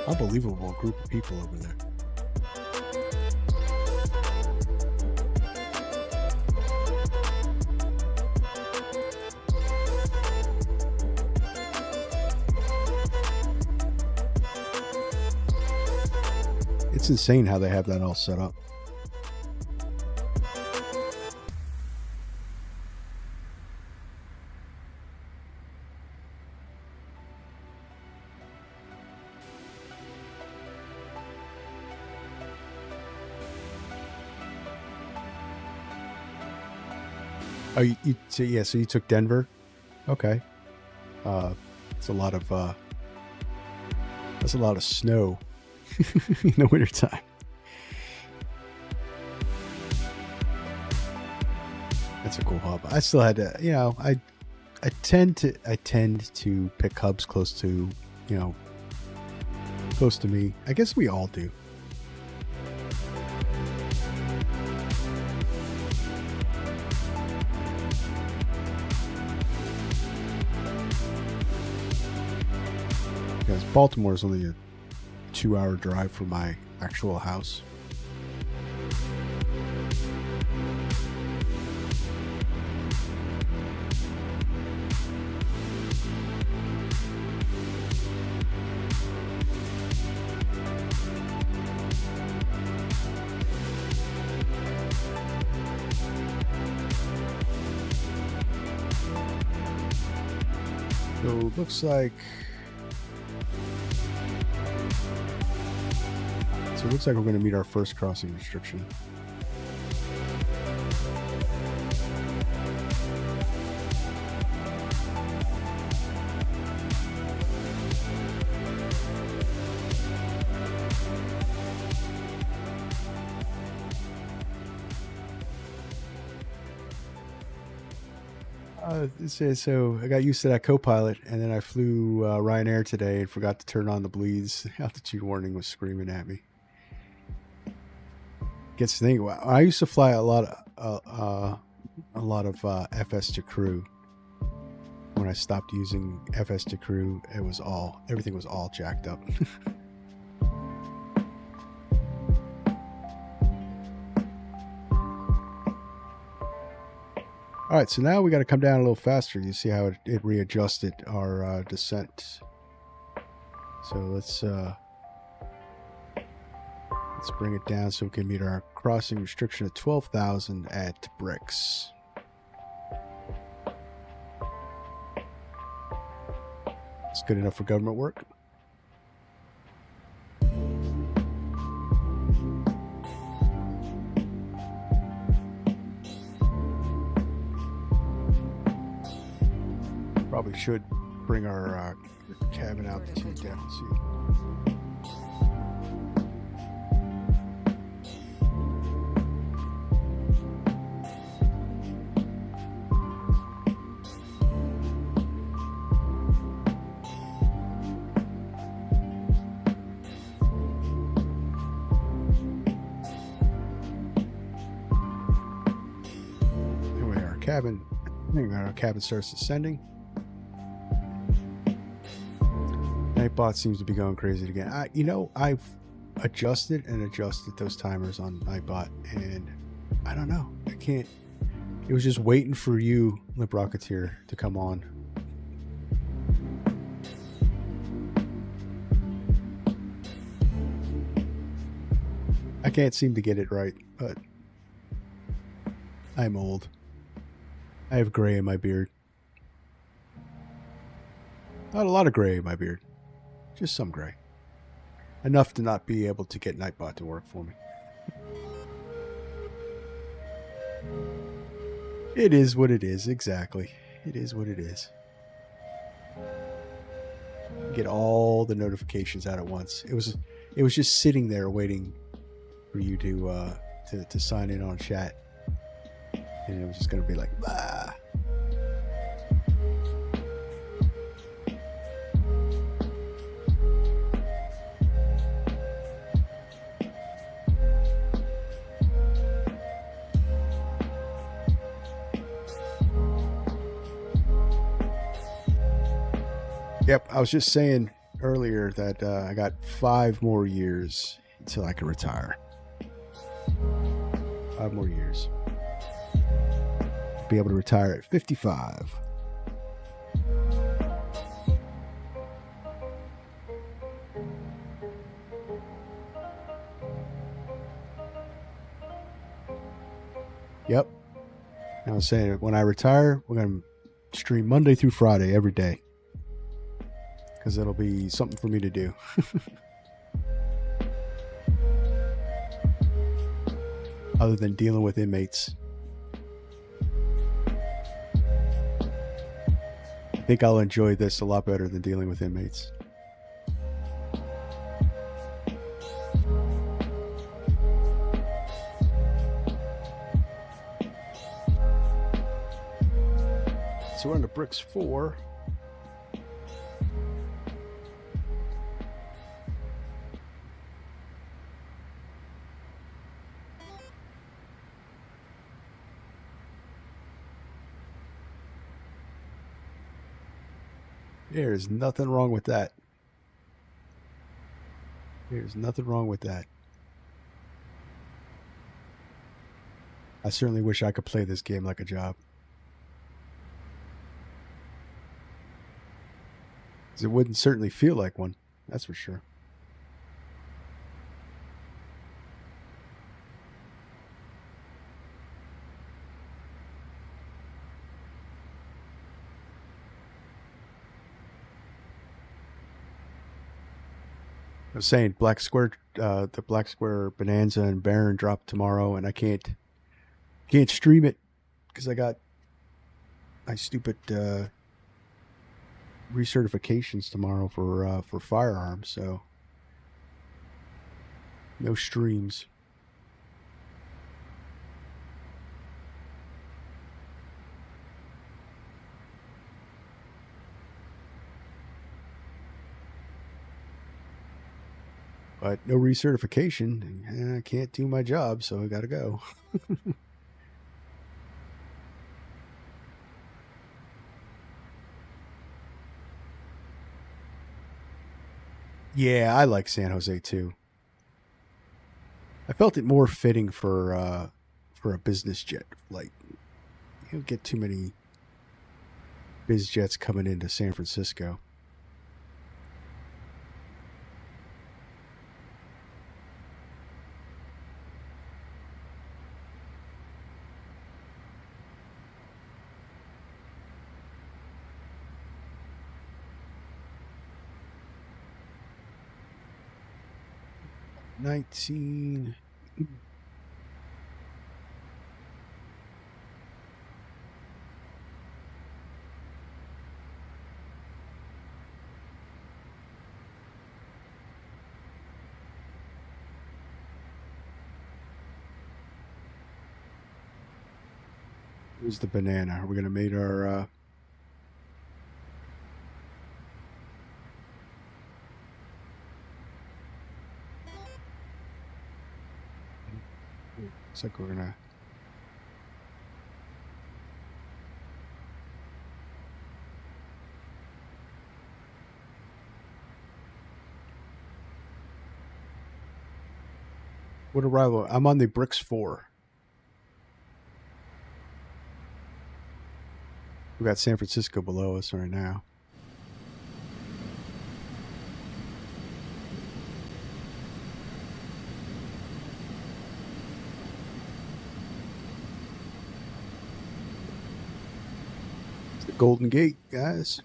Speaker 1: Unbelievable group of people over there. It's insane how they have that all set up. Oh, so yeah, so you took Denver? Okay. It's a lot of that's a lot of snow in the wintertime. That's a cool hub. I still had to, you know, I tend to pick hubs close to, you know, close to me. I guess we all do. Because Baltimore is only a 2-hour drive from my actual house. So it looks like we're going to meet our first crossing restriction. It says, so I got used to that co-pilot, and then I flew Ryanair today and forgot to turn on the bleeds. Altitude warning was screaming at me. gets the thing. I used to fly a lot of FS to crew. When I stopped using FS to crew, everything was all jacked up. All right, so now we got to come down a little faster. You see how it readjusted our descent. So let's bring it down so we can meet our crossing restriction of 12,000 at bricks. It's good enough for government work. Probably should bring our cabin altitude down. See. Anyway, our cabin starts ascending. Nightbot seems to be going crazy again. I've adjusted those timers on Nightbot, and I don't know. I can't. It was just waiting for you, Lip Rocketeer, to come on. I can't seem to get it right, but I'm old. I have gray in my beard. Not a lot of gray in my beard. Just some gray. Enough to not be able to get Nightbot to work for me. It is what it is, exactly. It is what it is. Get all the notifications out at once. It was just sitting there waiting for you to sign in on chat. And it was just gonna be like, bah. Yep, I was just saying earlier that I got 5 more years until I can retire. 5 more years. Be able to retire at 55. Yep. I was saying when I retire, we're going to stream Monday through Friday every day. Because it'll be something for me to do. Other than dealing with inmates. I think I'll enjoy this a lot better than dealing with inmates. So we're on to bricks 4. There's nothing wrong with that. There's nothing wrong with that. I certainly wish I could play this game like a job. It wouldn't certainly feel like one, that's for sure. I was saying Black Square, the Black Square Bonanza and Baron drop tomorrow, and I can't stream it because I got my stupid recertifications tomorrow for firearms, so no streams. but no recertification. I can't do my job, so I got to go. Yeah, I like San Jose too. I felt it more fitting for a business jet flight. You don't get too many biz jets coming into San Francisco. $19. Here's the banana. We're gonna make our looks like we're gonna what arrival? I'm on the Bricks 4. We got San Francisco below us right now. It's the Golden Gate, guys.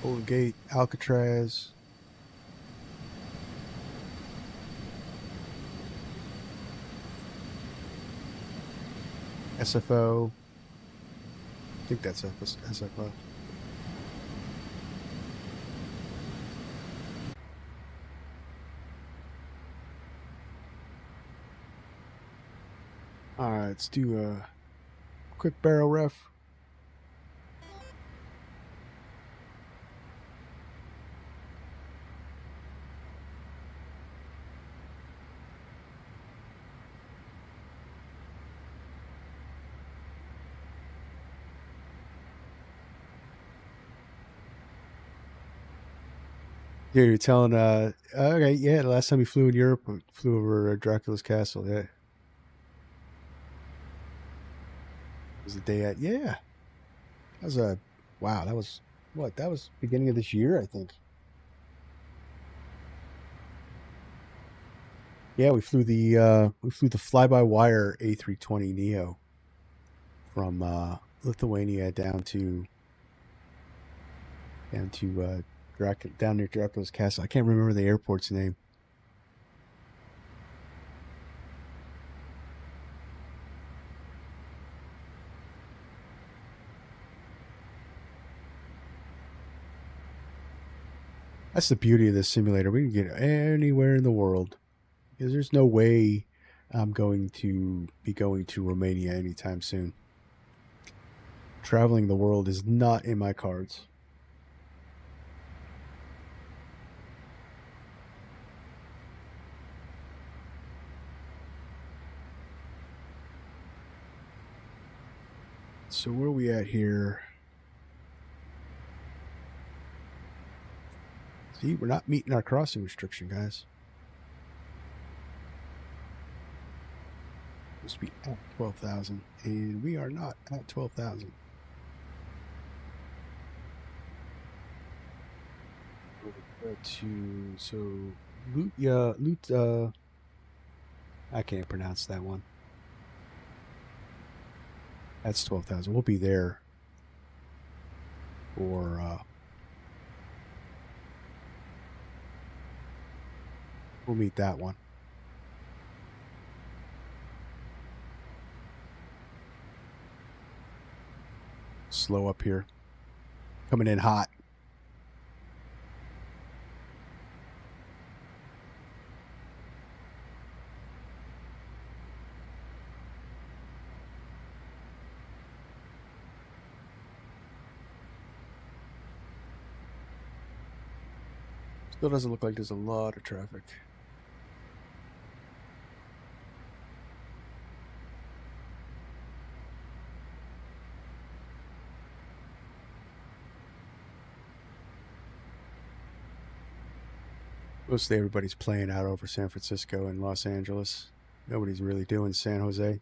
Speaker 1: Golden Gate, Alcatraz. SFO. I think that's SFO. All right, let's do a quick barrel ref. Yeah, you're telling okay, yeah, the last time we flew in Europe, we flew over Dracula's castle. Yeah. It was the day at yeah. That was a wow, that was what? That was beginning of this year, I think. Yeah, we flew the fly-by-wire A320 Neo from Lithuania down near Dracula's castle. I can't remember the airport's name. That's the beauty of this simulator. We can get anywhere in the world because there's no way I'm going to be going to Romania anytime soon. Traveling the world is not in my cards. So where are we at here? See, we're not meeting our crossing restriction, guys. Supposed to be at 12,000, and we are not at 12,000. I can't pronounce that one. That's 12,000. We'll be there for we'll meet that one. Slow up here. Coming in hot. Still doesn't look like there's a lot of traffic. Mostly everybody's playing out over San Francisco and Los Angeles. Nobody's really doing San Jose.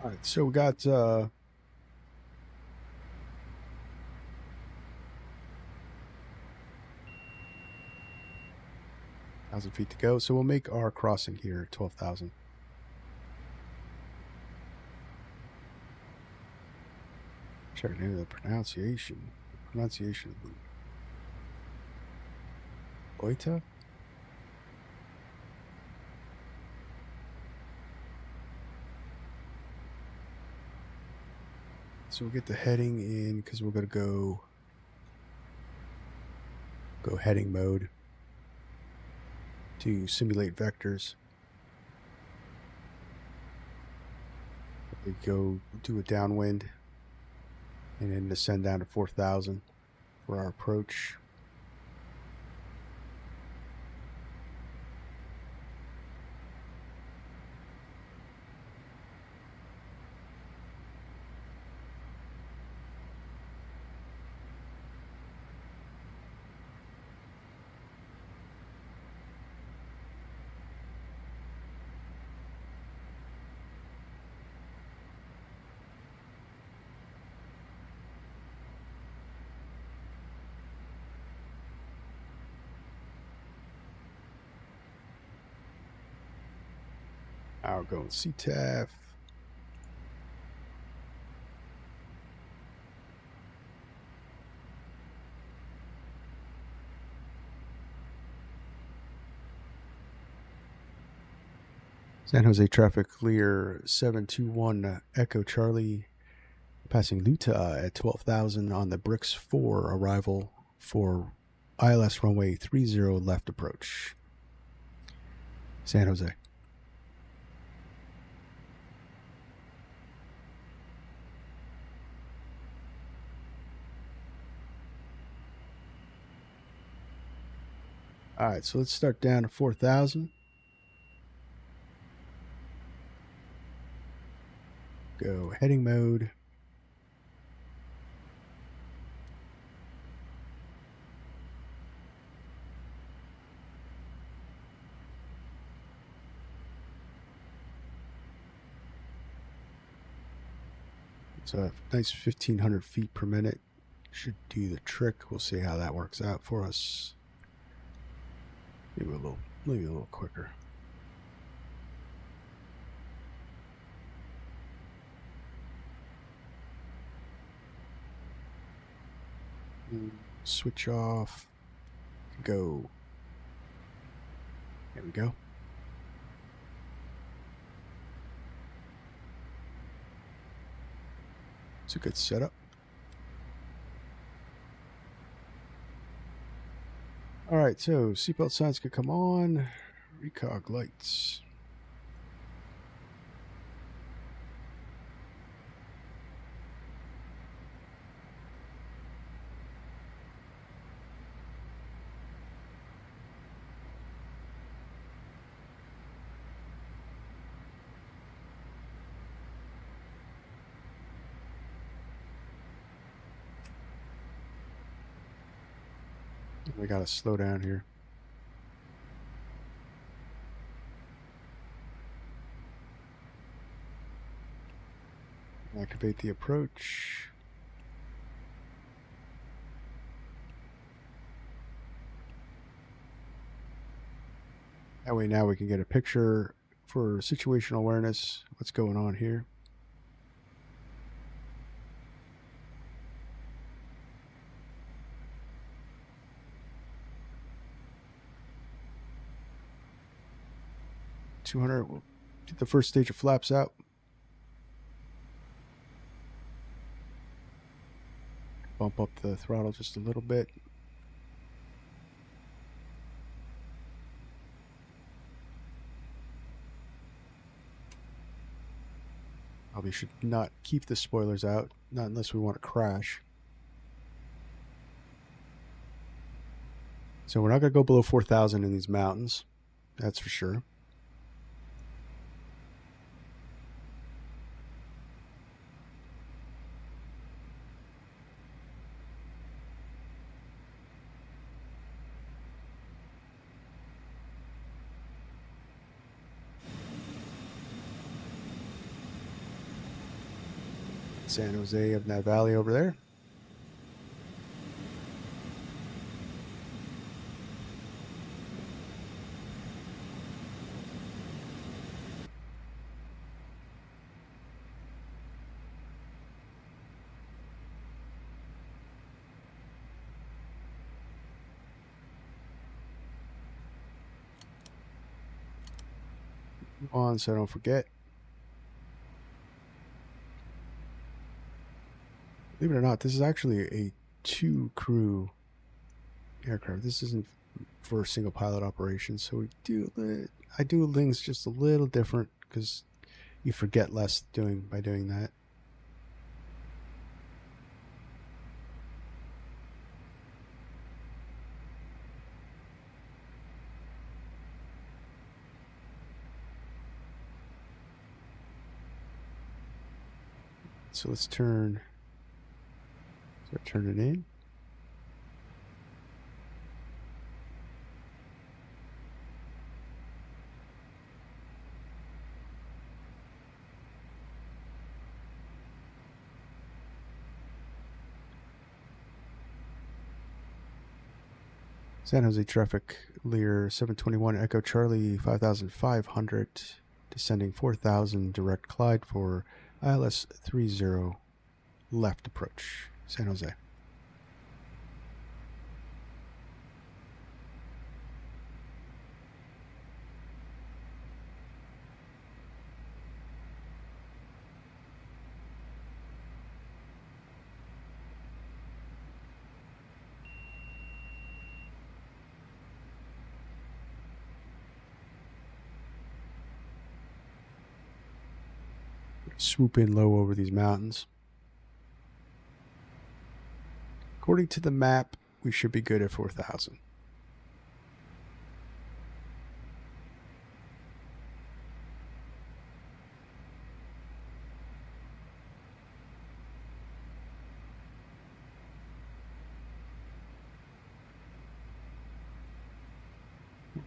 Speaker 1: All right, so we got 1,000 feet to go. So we'll make our crossing here 12,000. Check the pronunciation. Pronunciation of the Oita. So we'll get the heading in because we're going to go heading mode to simulate vectors. We go do a downwind and then descend down to 4,000 for our approach. Now we're going CTAF. San Jose traffic Lear 721 Echo Charlie, passing Luta at 12,000 on the Bricks 4 arrival for ILS runway 30 left approach. San Jose. All right, so let's start down to 4,000. Go heading mode. It's a nice 1,500 feet per minute. Should do the trick. We'll see how that works out for us. Maybe a little quicker. Switch off. Go. There we go. It's a good setup. All right, so seatbelt signs could come on. Recog lights. We gotta slow down here. Activate the approach. That way now we can get a picture for situational awareness. What's going on here? We'll get the first stage of flaps out. Bump up the throttle just a little bit. Probably should not keep the spoilers out, not unless we want to crash. So we're not going to go below 4,000 in these mountains. That's for sure. San Jose of that valley over there. On, so I don't forget. Believe it or not, this is actually a 2-crew aircraft. This isn't for single pilot operations, so I do things just a little different because you forget less by doing that. So let's turn it in. San Jose traffic, Lear 721 Echo Charlie 5,500, descending 4,000, direct glide for ILS 30, left approach, San Jose. Swoop in low over these mountains. According to the map, we should be good at 4,000.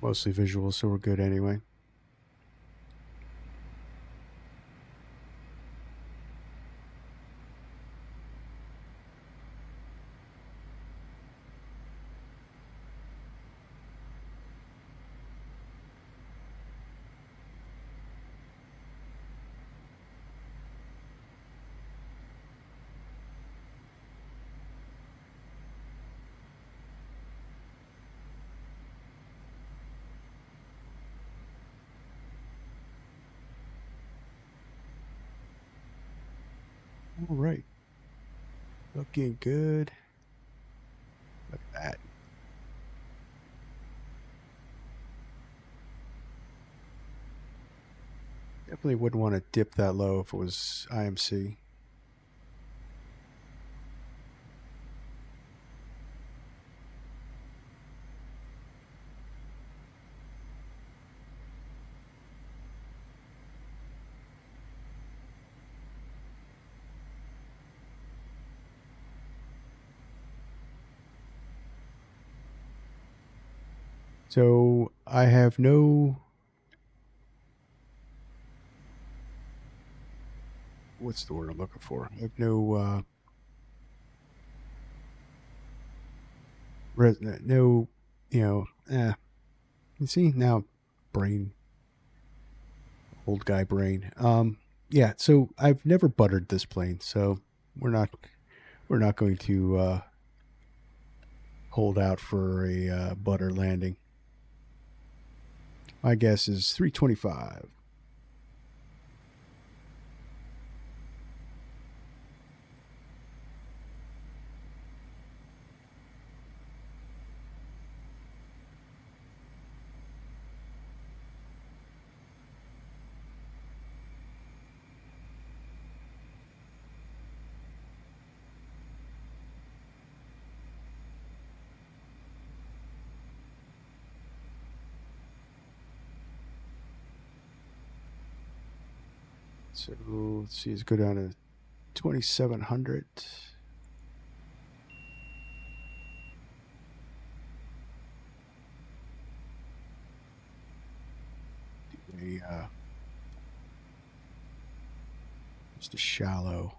Speaker 1: Mostly visual, so we're good anyway. All right. Looking good. Look at that. Definitely wouldn't want to dip that low if it was IMC. So I have no, what's the word I'm looking for? I have no, you see now, old guy brain. Yeah. So I've never buttered this plane, so we're not going to hold out for a butter landing. My guess is 325. So let's see, let's go down to 2,700. Just a shallow.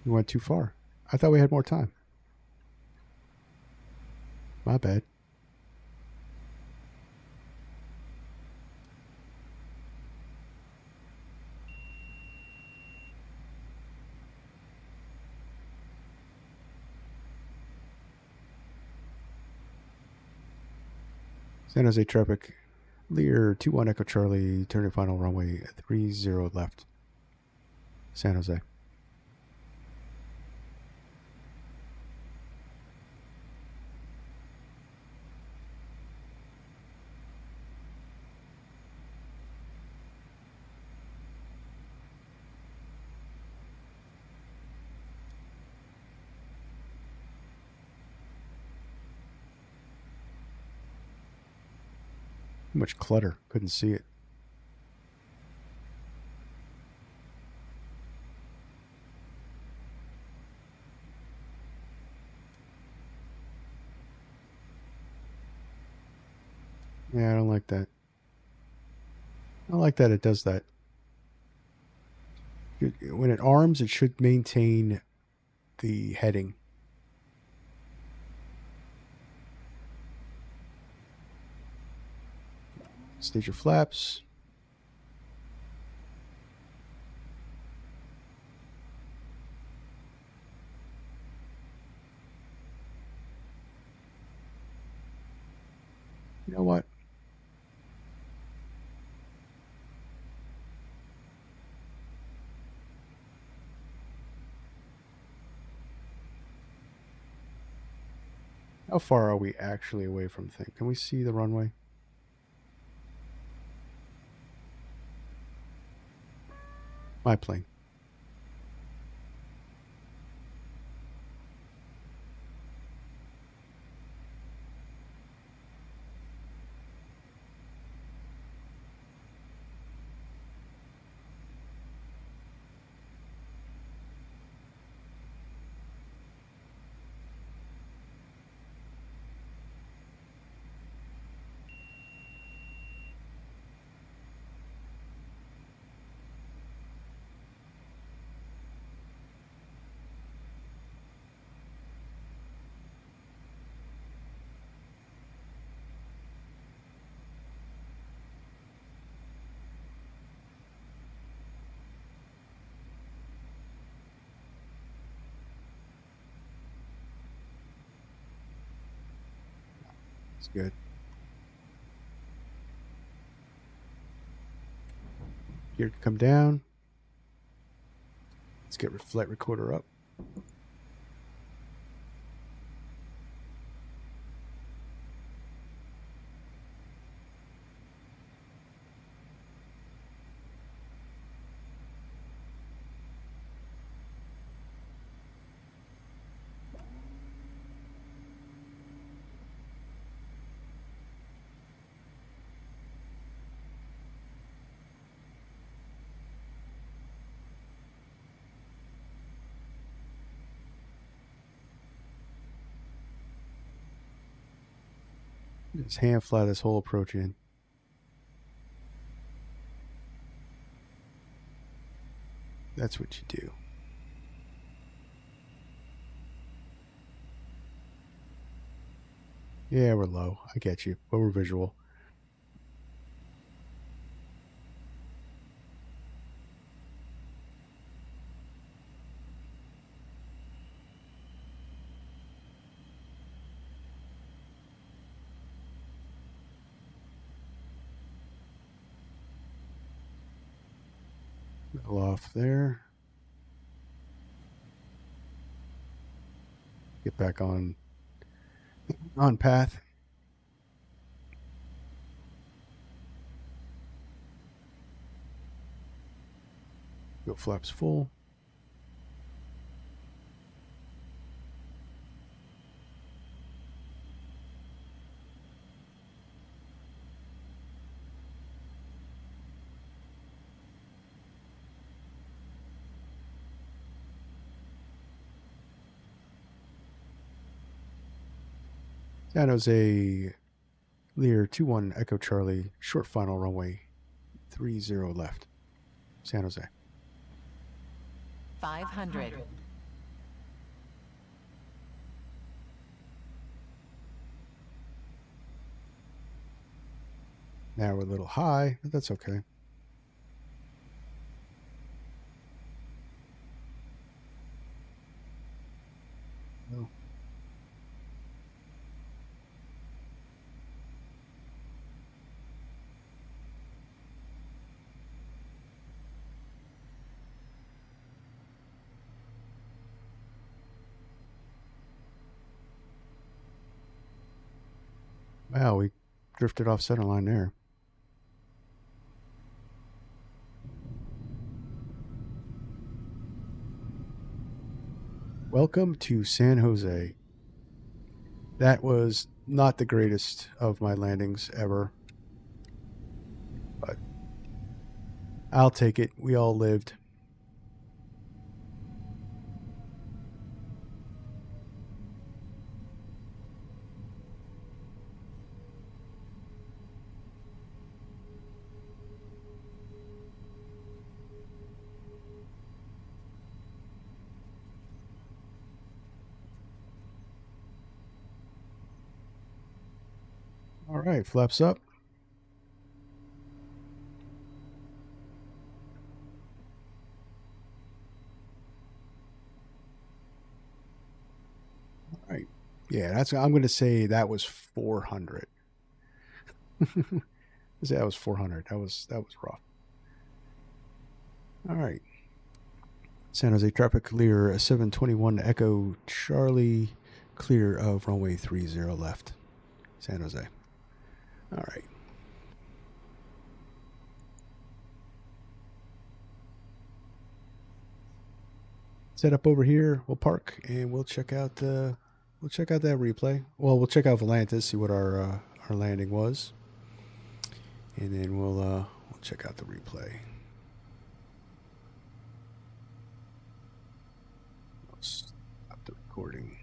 Speaker 1: You went too far. I thought we had more time. My bad. San Jose traffic. Lear 21 Echo Charlie, turning final runway 30 left. San Jose. Too much clutter. Couldn't see it. Yeah, I don't like that. I don't like that it does that. When it arms, it should maintain the heading. Stage your flaps. You know what? How far are we actually away from the thing? Can we see the runway? My plane. It's good. Gear to come down. Let's get flight recorder up. Just hand fly this whole approach in. That's what you do. Yeah, we're low. I get you, but we're visual. Middle off there. Get back on path. Go flaps full. San Jose Lear 21 Echo Charlie, short final runway 30 left. San Jose.
Speaker 2: 500.
Speaker 1: Now we're a little high, but that's okay. No. Wow, we drifted off center line there. Welcome to San Jose. That was not the greatest of my landings ever, but I'll take it. We all lived. All right, flaps up. All right. Yeah, I'm going to say that was 400. That was 400. That was rough. All right. San Jose traffic Lear 721 Echo Charlie, clear of runway 30 left. San Jose. All right. Set up over here. We'll park and we'll check out that replay. Well, we'll check out Volantis, see what our landing was, and then we'll check out the replay. Let's stop the recording.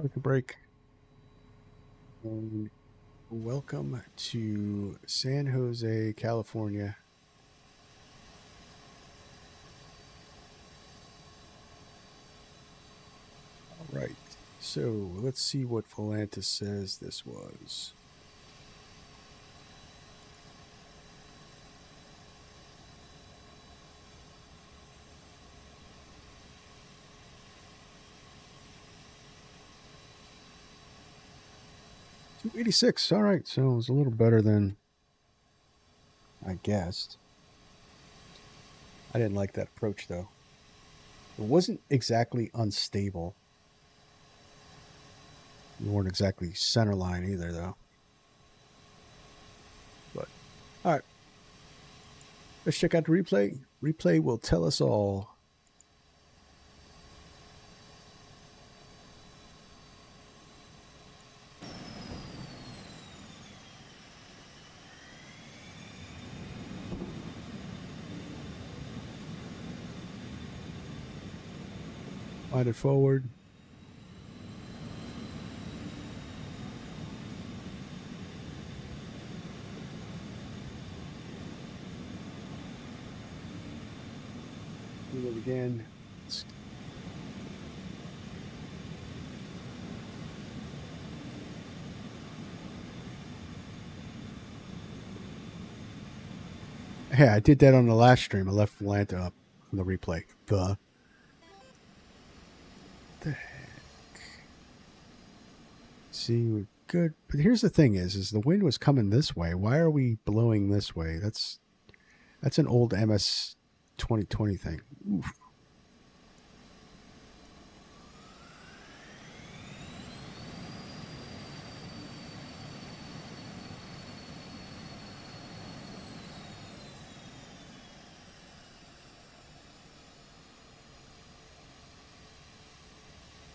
Speaker 1: Take a break. And welcome to San Jose, California. All right. So let's see what Volantis says this was. $286. All right, so it was a little better than I guessed. I didn't like that approach though. It wasn't exactly unstable. You weren't exactly center line either though. But all right. Let's check out the replay. Replay will tell us all. Find it forward. Do it again. Hey, I did that on the last stream. I left Atlanta up on the replay. The heck? See, we're good. But here's the thing: is the wind was coming this way. Why are we blowing this way? That's an old MS 2020 thing. Oof.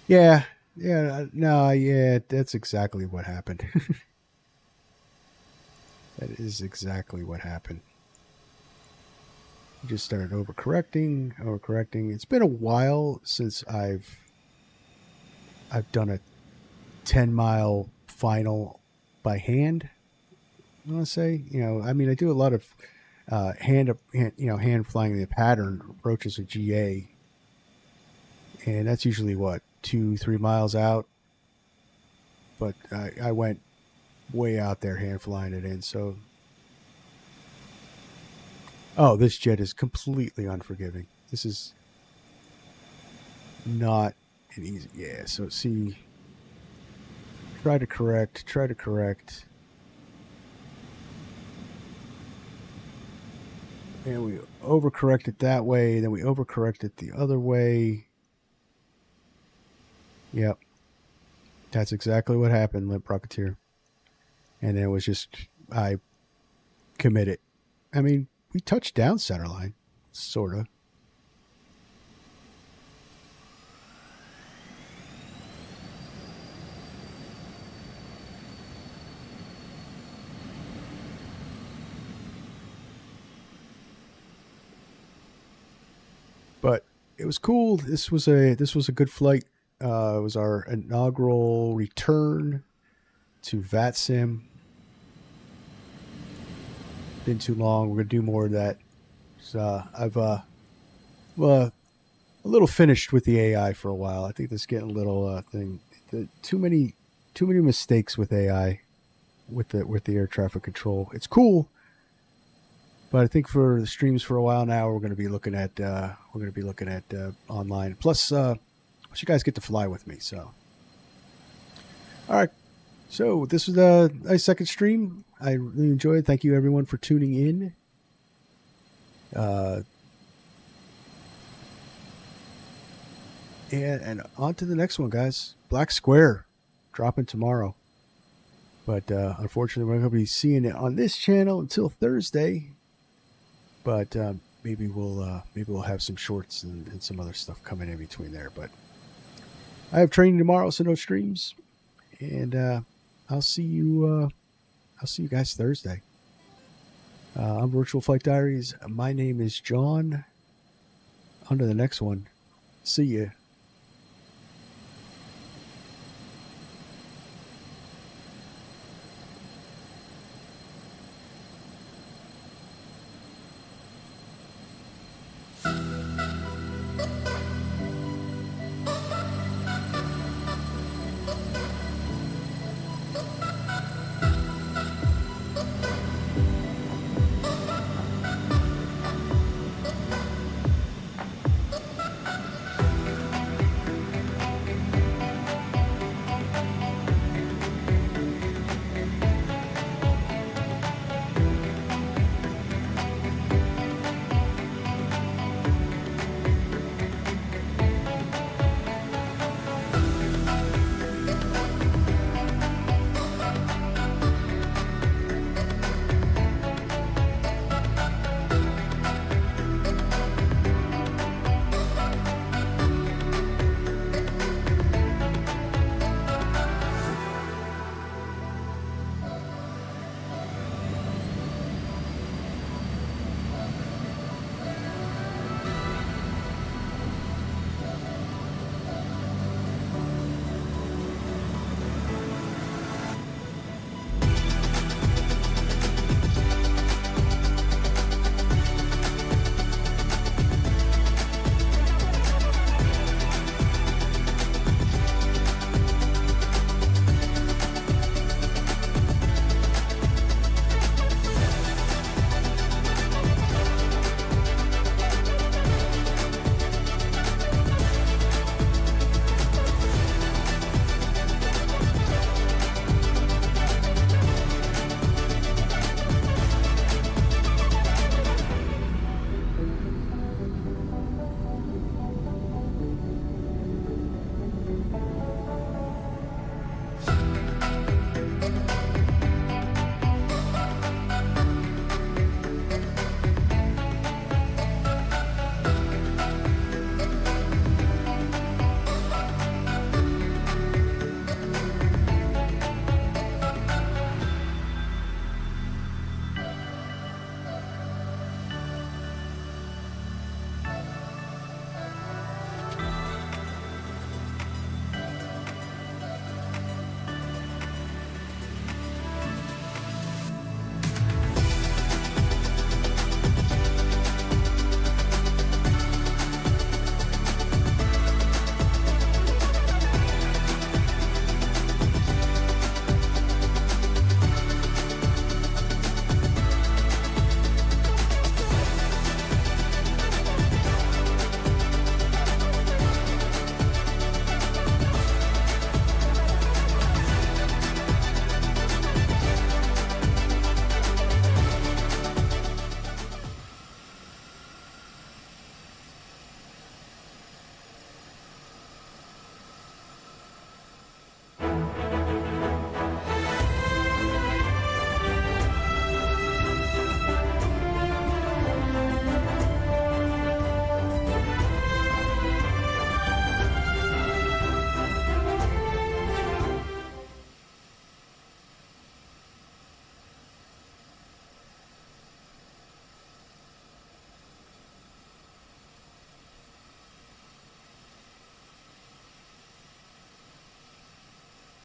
Speaker 1: Yeah, no, yeah, that's exactly what happened. That is exactly what happened. We just started overcorrecting. It's been a while since I've done a 10-mile final by hand. I want to say, I mean, I do a lot of hand flying the pattern approaches of GA, and that's usually what 2-3 miles out. But I went way out there hand flying it in. So, oh, this jet is completely unforgiving. This is not an easy. Yeah. So see, try to correct. And we overcorrect it that way. Then we overcorrect it the other way. Yep. That's exactly what happened, Limp Rocketeer. And then it was just, I committed. I mean, we touched down center line, sort of. But it was cool. This was a good flight. It was our inaugural return to VATSIM. Been too long. We're gonna do more of that. So I've well, a little finished with the AI for a while. I think this getting a little thing. Too many mistakes with AI with the air traffic control. It's cool, but I think for the streams for a while now, we're going to be looking at online. Plus, you guys get to fly with me. So, all right. So this was a nice second stream. I really enjoyed it. Thank you everyone for tuning in. And on to the next one, guys. Black Square dropping tomorrow. But unfortunately, we're not going to be seeing it on this channel until Thursday. But maybe we'll have some shorts and some other stuff coming in between there. But I have training tomorrow, so no streams. And I'll see you guys Thursday. I'm Virtual Flight Diaries. My name is John. On to the next one. See ya.